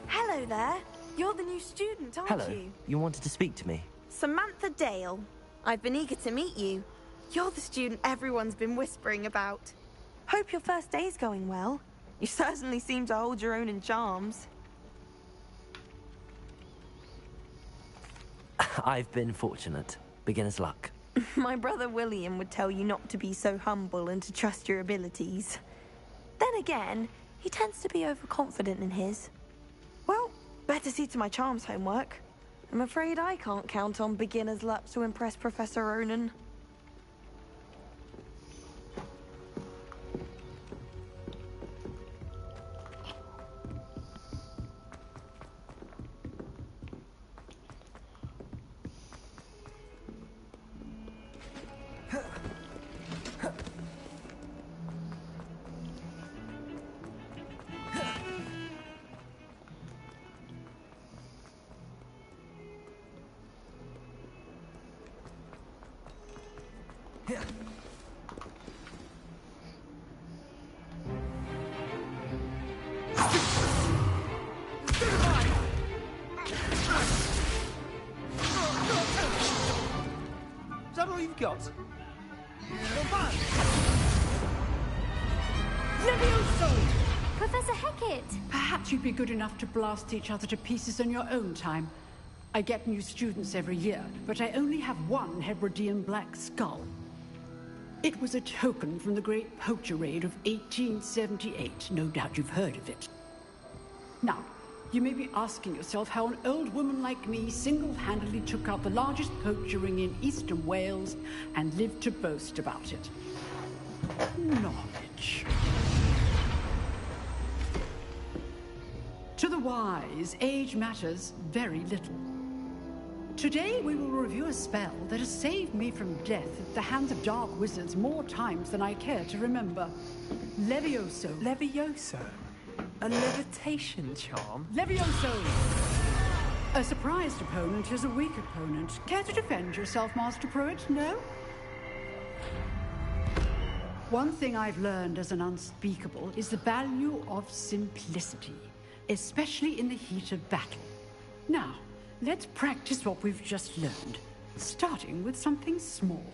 Hello there. You're the new student, aren't Hello. you? You wanted to speak to me? Samantha Dale. I've been eager to meet you. You're the student everyone's been whispering about. Hope your first day's going well. You certainly seem to hold your own in charms. I've been fortunate. Beginner's luck. My brother William would tell you not to be so humble and to trust your abilities. Then again, he tends to be overconfident in his. Well, better see to my charms homework. I'm afraid I can't count on beginner's luck to impress Professor Ronan. Is that all you've got? Professor Hecat! Perhaps you'd be good enough to blast each other to pieces on your own time. I get new students every year, but I only have one Hebridean black skull. It was a token from the Great Poacher Raid of 1878. No doubt you've heard of it. Now, you may be asking yourself how an old woman like me single-handedly took out the largest poacher ring in eastern Wales and lived to boast about it. Knowledge. To the wise, age matters very little. Today we will review a spell that has saved me from death at the hands of dark wizards more times than I care to remember. Levioso. Levioso? A levitation charm? Levioso! A surprised opponent is a weak opponent. Care to defend yourself, Master Pruitt? No? One thing I've learned as an unspeakable is the value of simplicity, especially in the heat of battle. Now, let's practice what we've just learned, starting with something small.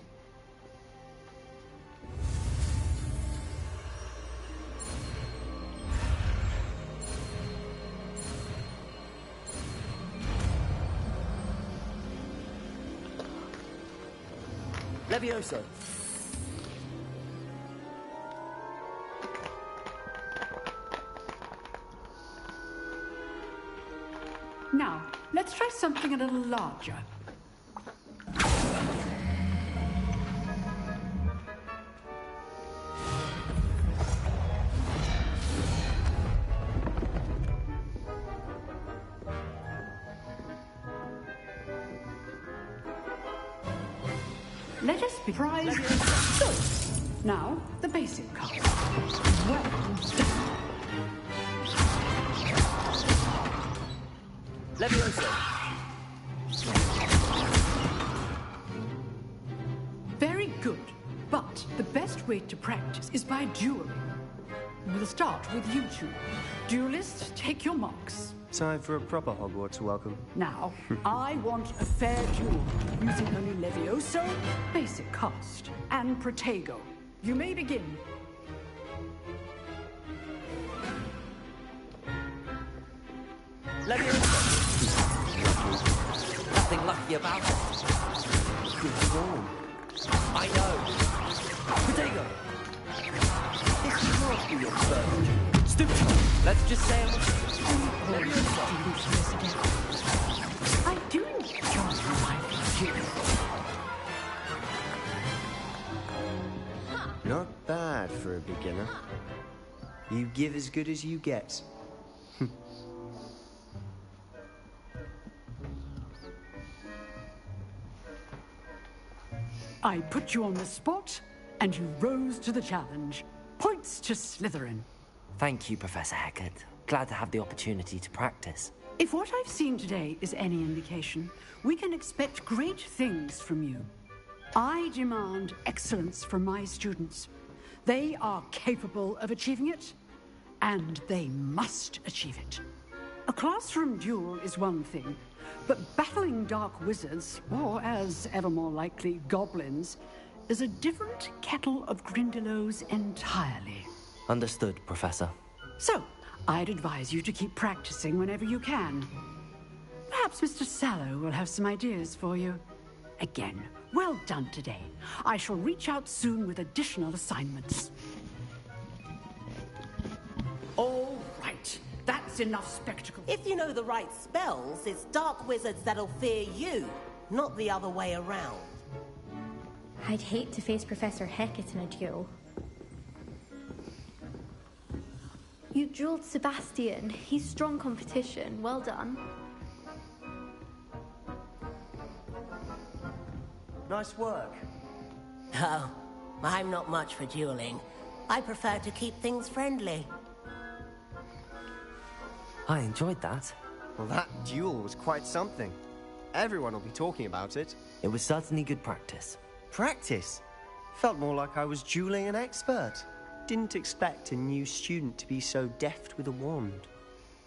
Levioso. Now, let's try something a little larger. Let us be prized. Good. Now, the basic card. Well done. Levioso. Very good. But the best way to practice is by dueling. We'll start with you two. Duelists, take your marks. Time for a proper Hogwarts welcome. Now, I want a fair duel, using only Levioso, basic cast, and Protego. You may begin. Levioso! Nothing lucky about it. Good form. I know. Protego! This can't be your first. Stupid! Let's just say I do enjoy my duel. Not bad for a beginner. You give as good as you get. I put you on the spot, and you rose to the challenge. Points to Slytherin. Thank you, Professor Hecat. Glad to have the opportunity to practice. If what I've seen today is any indication, we can expect great things from you. I demand excellence from my students. They are capable of achieving it, and they must achieve it. A classroom duel is one thing, but battling dark wizards, or as ever more likely, goblins, is a different kettle of Grindylows entirely. Understood, Professor. So, I'd advise you to keep practicing whenever you can. Perhaps Mr. Sallow will have some ideas for you. Again, well done today. I shall reach out soon with additional assignments. All right, that's enough spectacle. If you know the right spells, it's dark wizards that'll fear you, not the other way around. I'd hate to face Professor Hecat in a duel. You drilled Sebastian. He's strong competition. Well done. Nice work. Oh, I'm not much for dueling. I prefer to keep things friendly. I enjoyed that. Well, that duel was quite something. Everyone will be talking about it. It was certainly good practice. Practice? Felt more like I was dueling an expert. Didn't expect a new student to be so deft with a wand.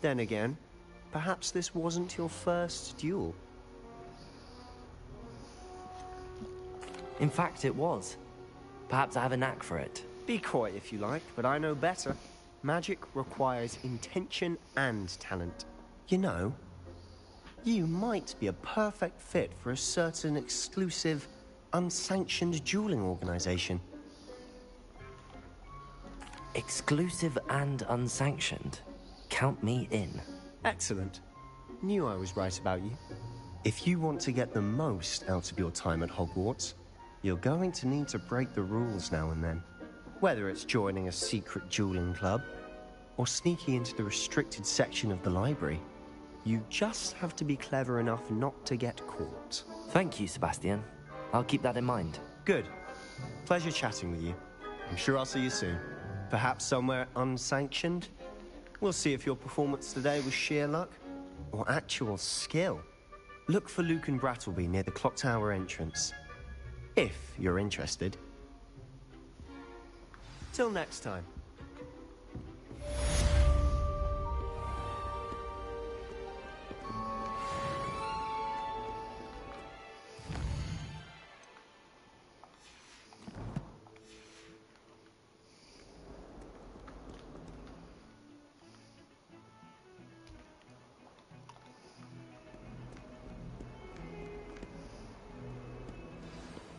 Then again, perhaps this wasn't your first duel. In fact, it was. Perhaps I have a knack for it. Be coy if you like, but I know better. Magic requires intention and talent. You know, you might be a perfect fit for a certain exclusive, unsanctioned dueling organization. Exclusive and unsanctioned. Count me in. Excellent. Knew I was right about you. If you want to get the most out of your time at Hogwarts, you're going to need to break the rules now and then. Whether it's joining a secret dueling club, or sneaking into the restricted section of the library, you just have to be clever enough not to get caught. Thank you, Sebastian. I'll keep that in mind. Good. Pleasure chatting with you. I'm sure I'll see you soon. Perhaps somewhere unsanctioned? We'll see if your performance today was sheer luck or actual skill. Look for Luke and Brattleby near the clock tower entrance. If you're interested. Till next time.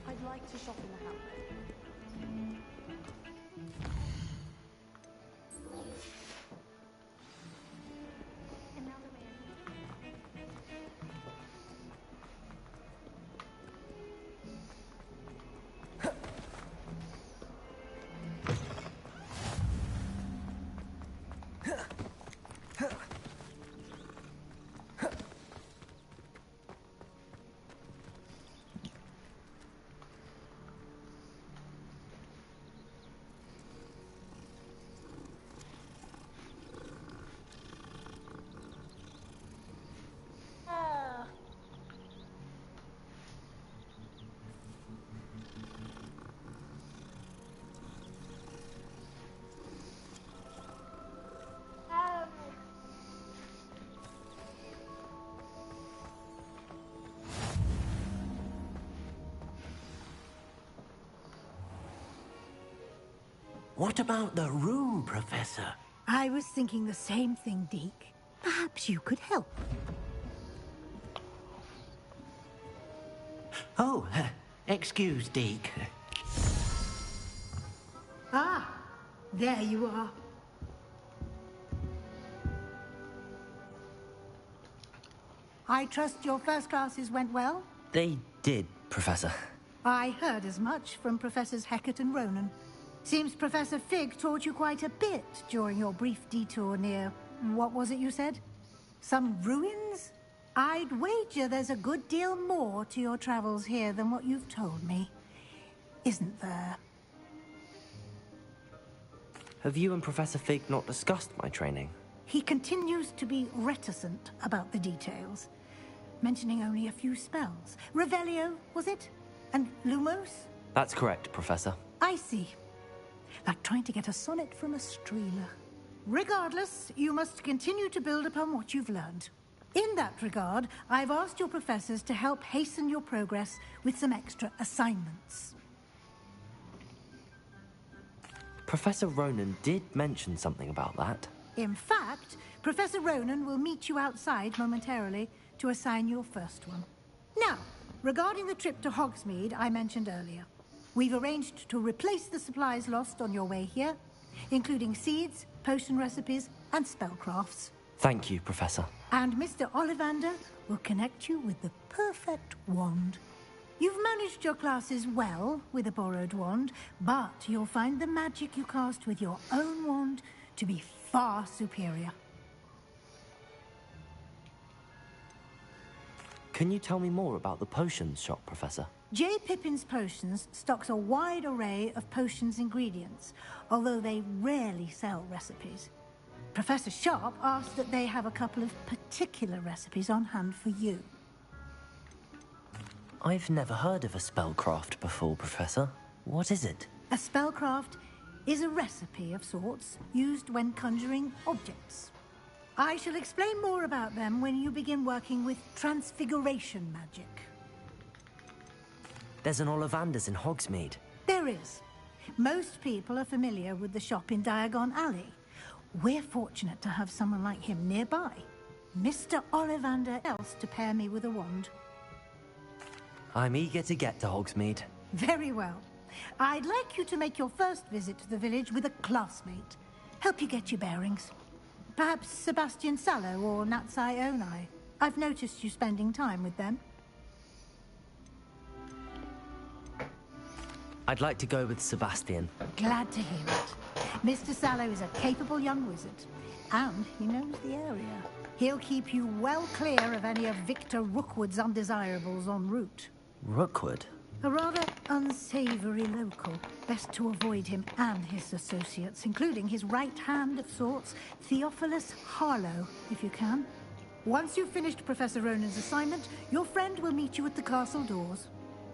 I'd like to shop in the house. What about the room, Professor? I was thinking the same thing, Deke. Perhaps you could help. Oh, excuse, Deke. Ah, there you are. I trust your first classes went well? They did, Professor. I heard as much from Professors Hecat and Ronan. Seems Professor Fig taught you quite a bit during your brief detour near... what was it you said? Some ruins? I'd wager there's a good deal more to your travels here than what you've told me. isn't there. Have you and Professor Fig not discussed my training? He continues to be reticent about the details, mentioning only a few spells. Revelio, was it? And Lumos? That's correct, Professor. I see. Like trying to get a sonnet from a streamer. Regardless, you must continue to build upon what you've learned. In that regard, I've asked your professors to help hasten your progress with some extra assignments. Professor Ronan did mention something about that. In fact, Professor Ronan will meet you outside momentarily to assign your first one. Now, regarding the trip to Hogsmeade I mentioned earlier, we've arranged to replace the supplies lost on your way here, including seeds, potion recipes, and spellcrafts. Thank you, Professor. And Mr. Ollivander will connect you with the perfect wand. You've managed your classes well with a borrowed wand, but you'll find the magic you cast with your own wand to be far superior. Can you tell me more about the potions shop, Professor? J. Pippin's Potions stocks a wide array of potions ingredients, although they rarely sell recipes. Professor Sharp asked that they have a couple of particular recipes on hand for you. I've never heard of a spellcraft before, Professor. What is it? A spellcraft is a recipe of sorts used when conjuring objects. I shall explain more about them when you begin working with transfiguration magic. There's an Ollivander's in Hogsmeade. There is. Most people are familiar with the shop in Diagon Alley. We're fortunate to have someone like him nearby. Mr. Ollivander else to pair me with a wand. I'm eager to get to Hogsmeade. Very well. I'd like you to make your first visit to the village with a classmate. Help you get your bearings. Perhaps Sebastian Sallow or Natsai Onai. I've noticed you spending time with them. I'd like to go with Sebastian. Glad to hear it. Mr. Sallow is a capable young wizard, and he knows the area. He'll keep you well clear of any of Victor Rookwood's undesirables en route. Rookwood? A rather unsavory local. Best to avoid him and his associates, including his right hand of sorts, Theophilus Harlow, if you can. Once you've finished Professor Ronan's assignment, your friend will meet you at the castle doors.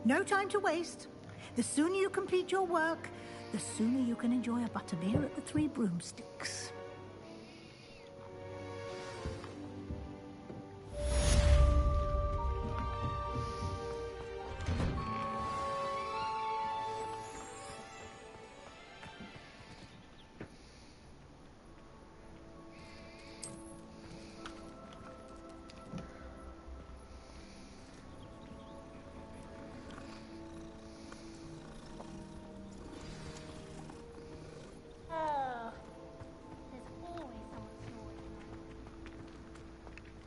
No time to waste. The sooner you complete your work, the sooner you can enjoy a butterbeer at the Three Broomsticks.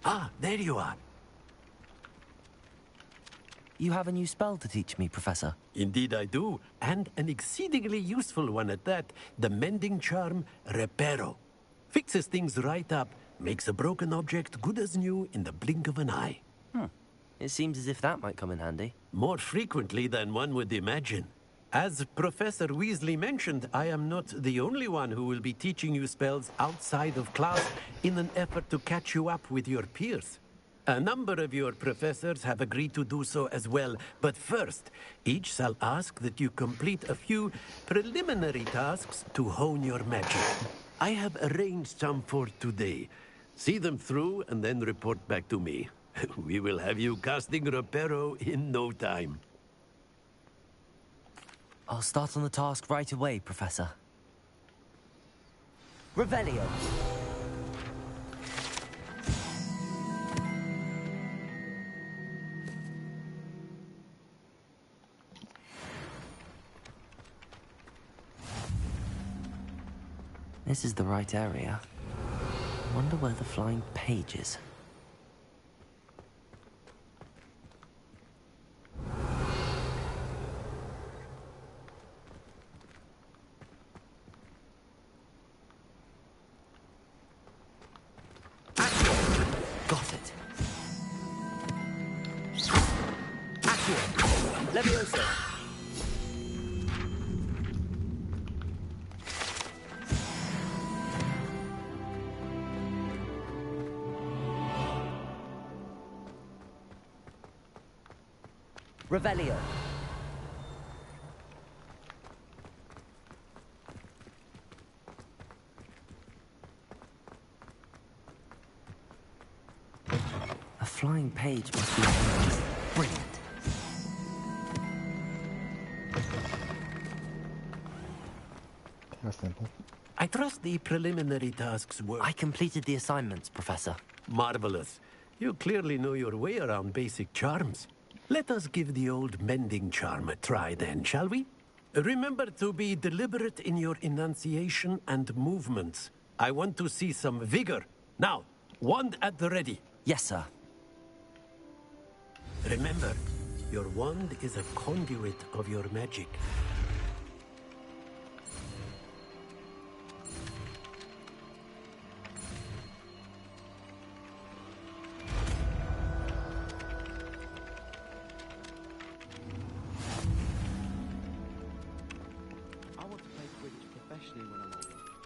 Ah, there you are. You have a new spell to teach me, Professor. Indeed I do, and an exceedingly useful one at that. The mending charm, Reparo. Fixes things right up, makes a broken object good as new in the blink of an eye. It seems as if that might come in handy. More frequently than one would imagine. As Professor Weasley mentioned, I am not the only one who will be teaching you spells outside of class in an effort to catch you up with your peers. A number of your professors have agreed to do so as well, but first, each shall ask that you complete a few preliminary tasks to hone your magic. I have arranged some for today. See them through and then report back to me. We will have you casting Reparo in no time. I'll start on the task right away, Professor. Revelio! This is the right area. Wonder where the flying page is. Got it. Accio. Levioso. Revelio. A flying page must be brilliant. That's simple. I trust the preliminary tasks were... I completed the assignments, Professor. Marvelous. You clearly know your way around basic charms. Let us give the old mending charm a try then, shall we? Remember to be deliberate in your enunciation and movements. I want to see some vigor. Now, wand at the ready. Yes, sir. Remember, your wand is a conduit of your magic.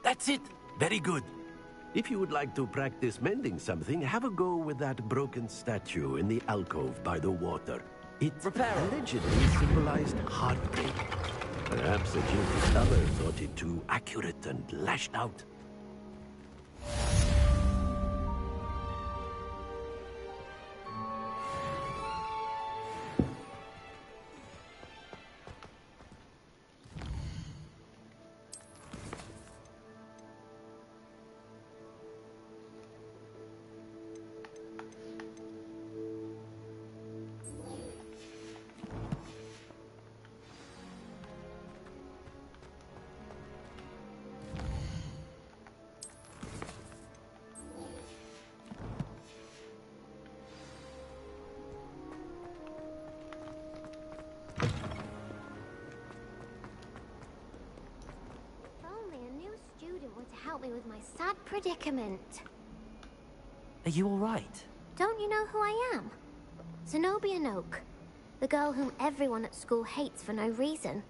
That's it! Very good. If you would like to practice mending something, have a go with that broken statue in the alcove by the water. It allegedly symbolized heartbreak. Perhaps a guilty lover thought it too accurate and lashed out. Help me with my sad predicament. Are you all right? Don't you know who I am? Zenobia Noak, the girl whom everyone at school hates for no reason.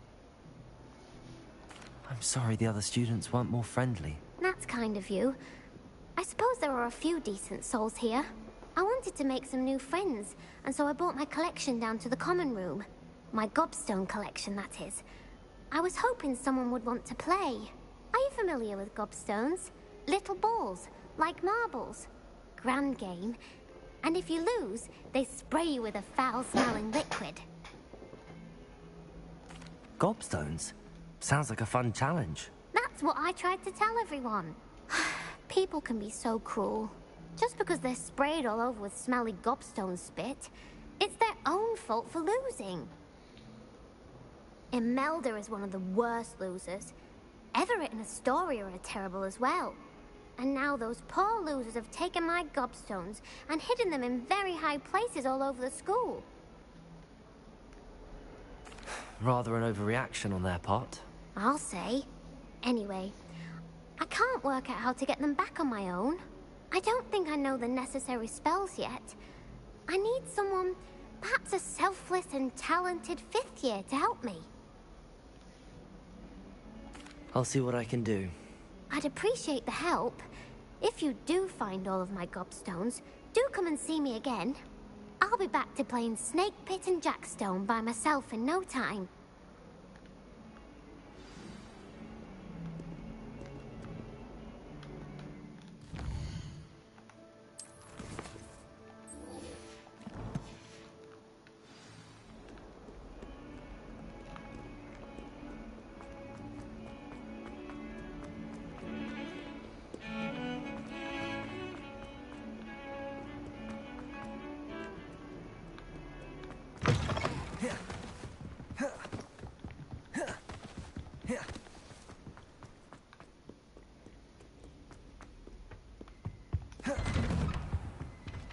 I'm sorry the other students weren't more friendly. That's kind of you. I suppose there are a few decent souls here. I wanted to make some new friends, and so I brought my collection down to the common room. My gobstone collection, that is. I was hoping someone would want to play. Are you familiar with gobstones? Little balls, like marbles. Grand game. And if you lose, they spray you with a foul-smelling liquid. Gobstones? Sounds like a fun challenge. That's what I tried to tell everyone. People can be so cruel. Just because they're sprayed all over with smelly gobstone spit, it's their own fault for losing. Imelda is one of the worst losers. Everett and Astoria are terrible as well. And now those poor losers have taken my gobstones and hidden them in very high places all over the school. Rather an overreaction on their part. I'll say. Anyway, I can't work out how to get them back on my own. I don't think I know the necessary spells yet. I need someone, perhaps a selfless and talented fifth year to help me. I'll see what I can do. I'd appreciate the help. If you do find all of my gobstones, do come and see me again. I'll be back to playing Snake Pit and Jackstone by myself in no time.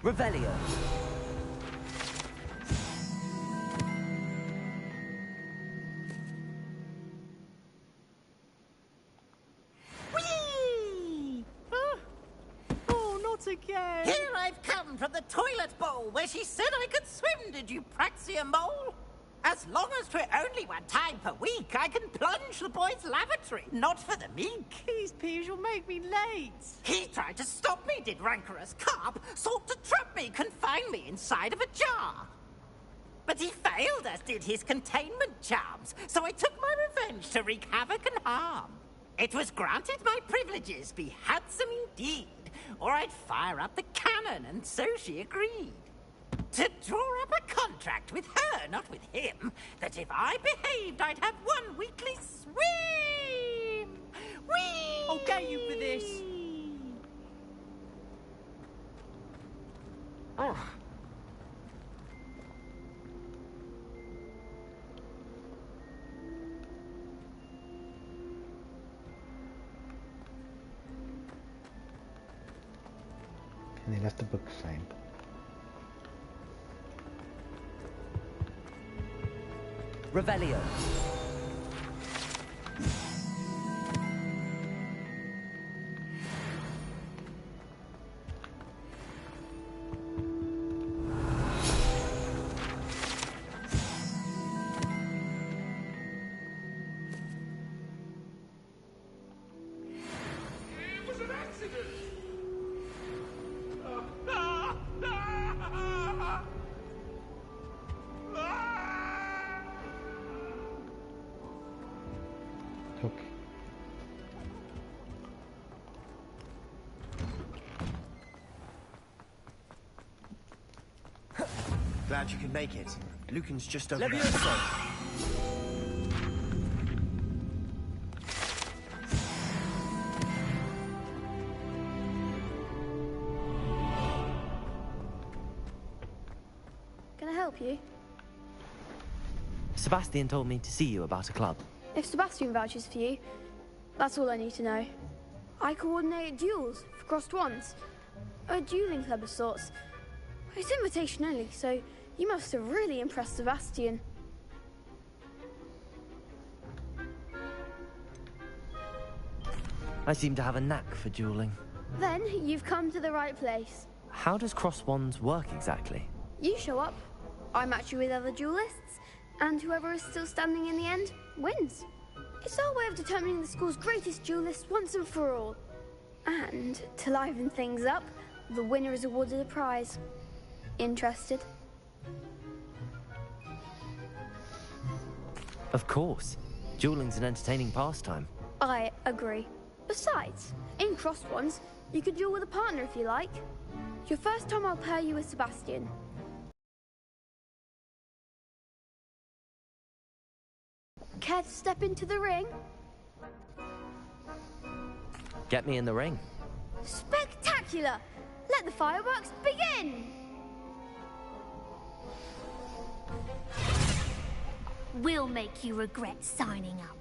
Revelio. Whee! Oh, not again! Here I've come from the toilet bowl where she said I could swim, did you Praxia mole? As long as 'twere only one time per week, I can plunge the boys' lavatory, not for the meek. These peas will make me late. He tried to stop me, did rancorous carp, sought to trap me, confine me inside of a jar. But he failed us, did his containment charms, so I took my revenge to wreak havoc and harm. It was granted my privileges be handsome indeed, or I'd fire up the cannon, and so she agreed. To draw up a contract with her, not with him, that if I behaved, I'd have one weekly swim! Whee! I'll get you for this! Oh. And they left the book signed. Revelio. It was an accident! Okay. Glad you could make it. Lucan's just over there. Can I help you? Sebastian told me to see you about a club. If Sebastian vouches for you, that's all I need to know. I coordinate duels for crossed wands. A dueling club of sorts. It's invitation only, so you must have really impressed Sebastian. I seem to have a knack for dueling. Then you've come to the right place. How does cross wands work exactly? You show up, I match you with other duelists, and whoever is still standing in the end wins. It's our way of determining the school's greatest duelist once and for all. And to liven things up, the winner is awarded a prize. Interested? Of course. Dueling's an entertaining pastime. I agree. Besides, in crossed ones, you could duel with a partner if you like. Your first time I'll pair you with Sebastian. Care to step into the ring? Get me in the ring. Spectacular! Let the fireworks begin! We'll make you regret signing up.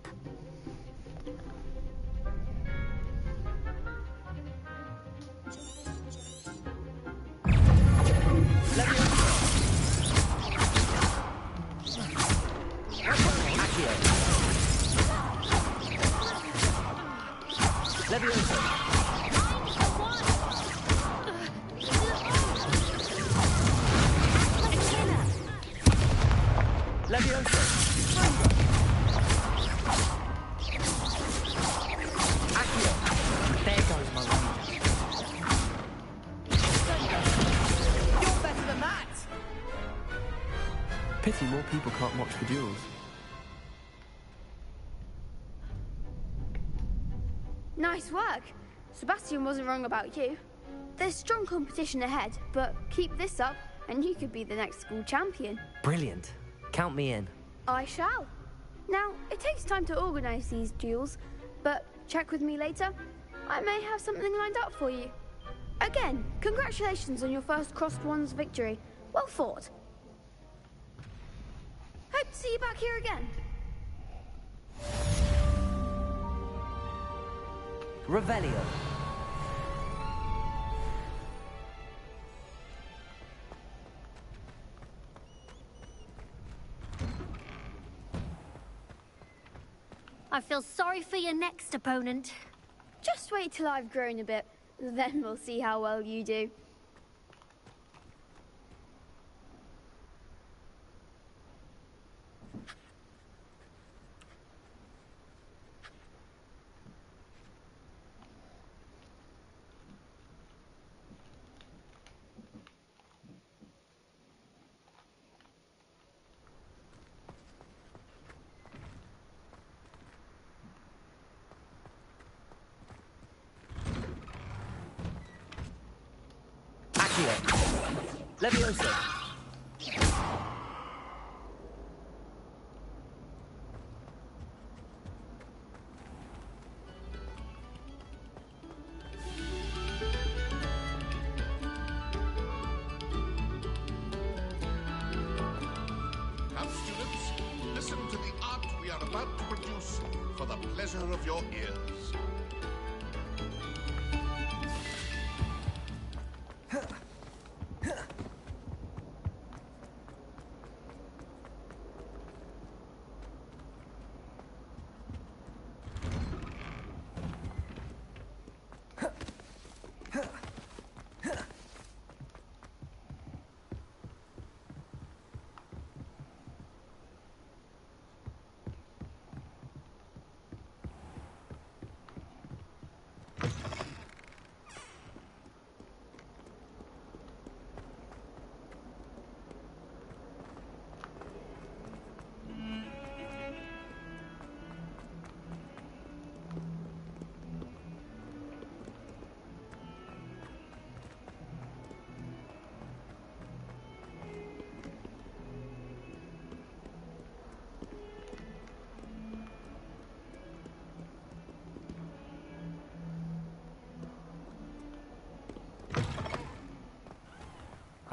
Pity more people can't watch the duels. Nice work. Sebastian wasn't wrong about you. There's strong competition ahead, but keep this up and you could be the next school champion. Brilliant. Count me in. I shall. Now, it takes time to organise these duels, but check with me later. I may have something lined up for you. Again, congratulations on your first crossed wands victory. Well fought. Hope to see you back here again. Revelio. I feel sorry for your next opponent. Just wait till I've grown a bit, then we'll see how well you do. Levioso. Now, students, listen to the art we are about to produce for the pleasure of your ears.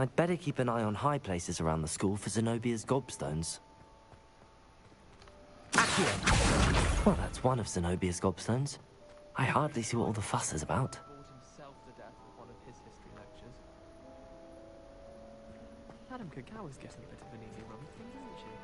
I'd better keep an eye on high places around the school for Zenobia's gobstones. Accio! Well, that's one of Zenobia's gobstones. I hardly see what all the fuss is about. Bored himself to death with one of his history lectures. Madame Cacao is getting a bit of an easy run of things, isn't she?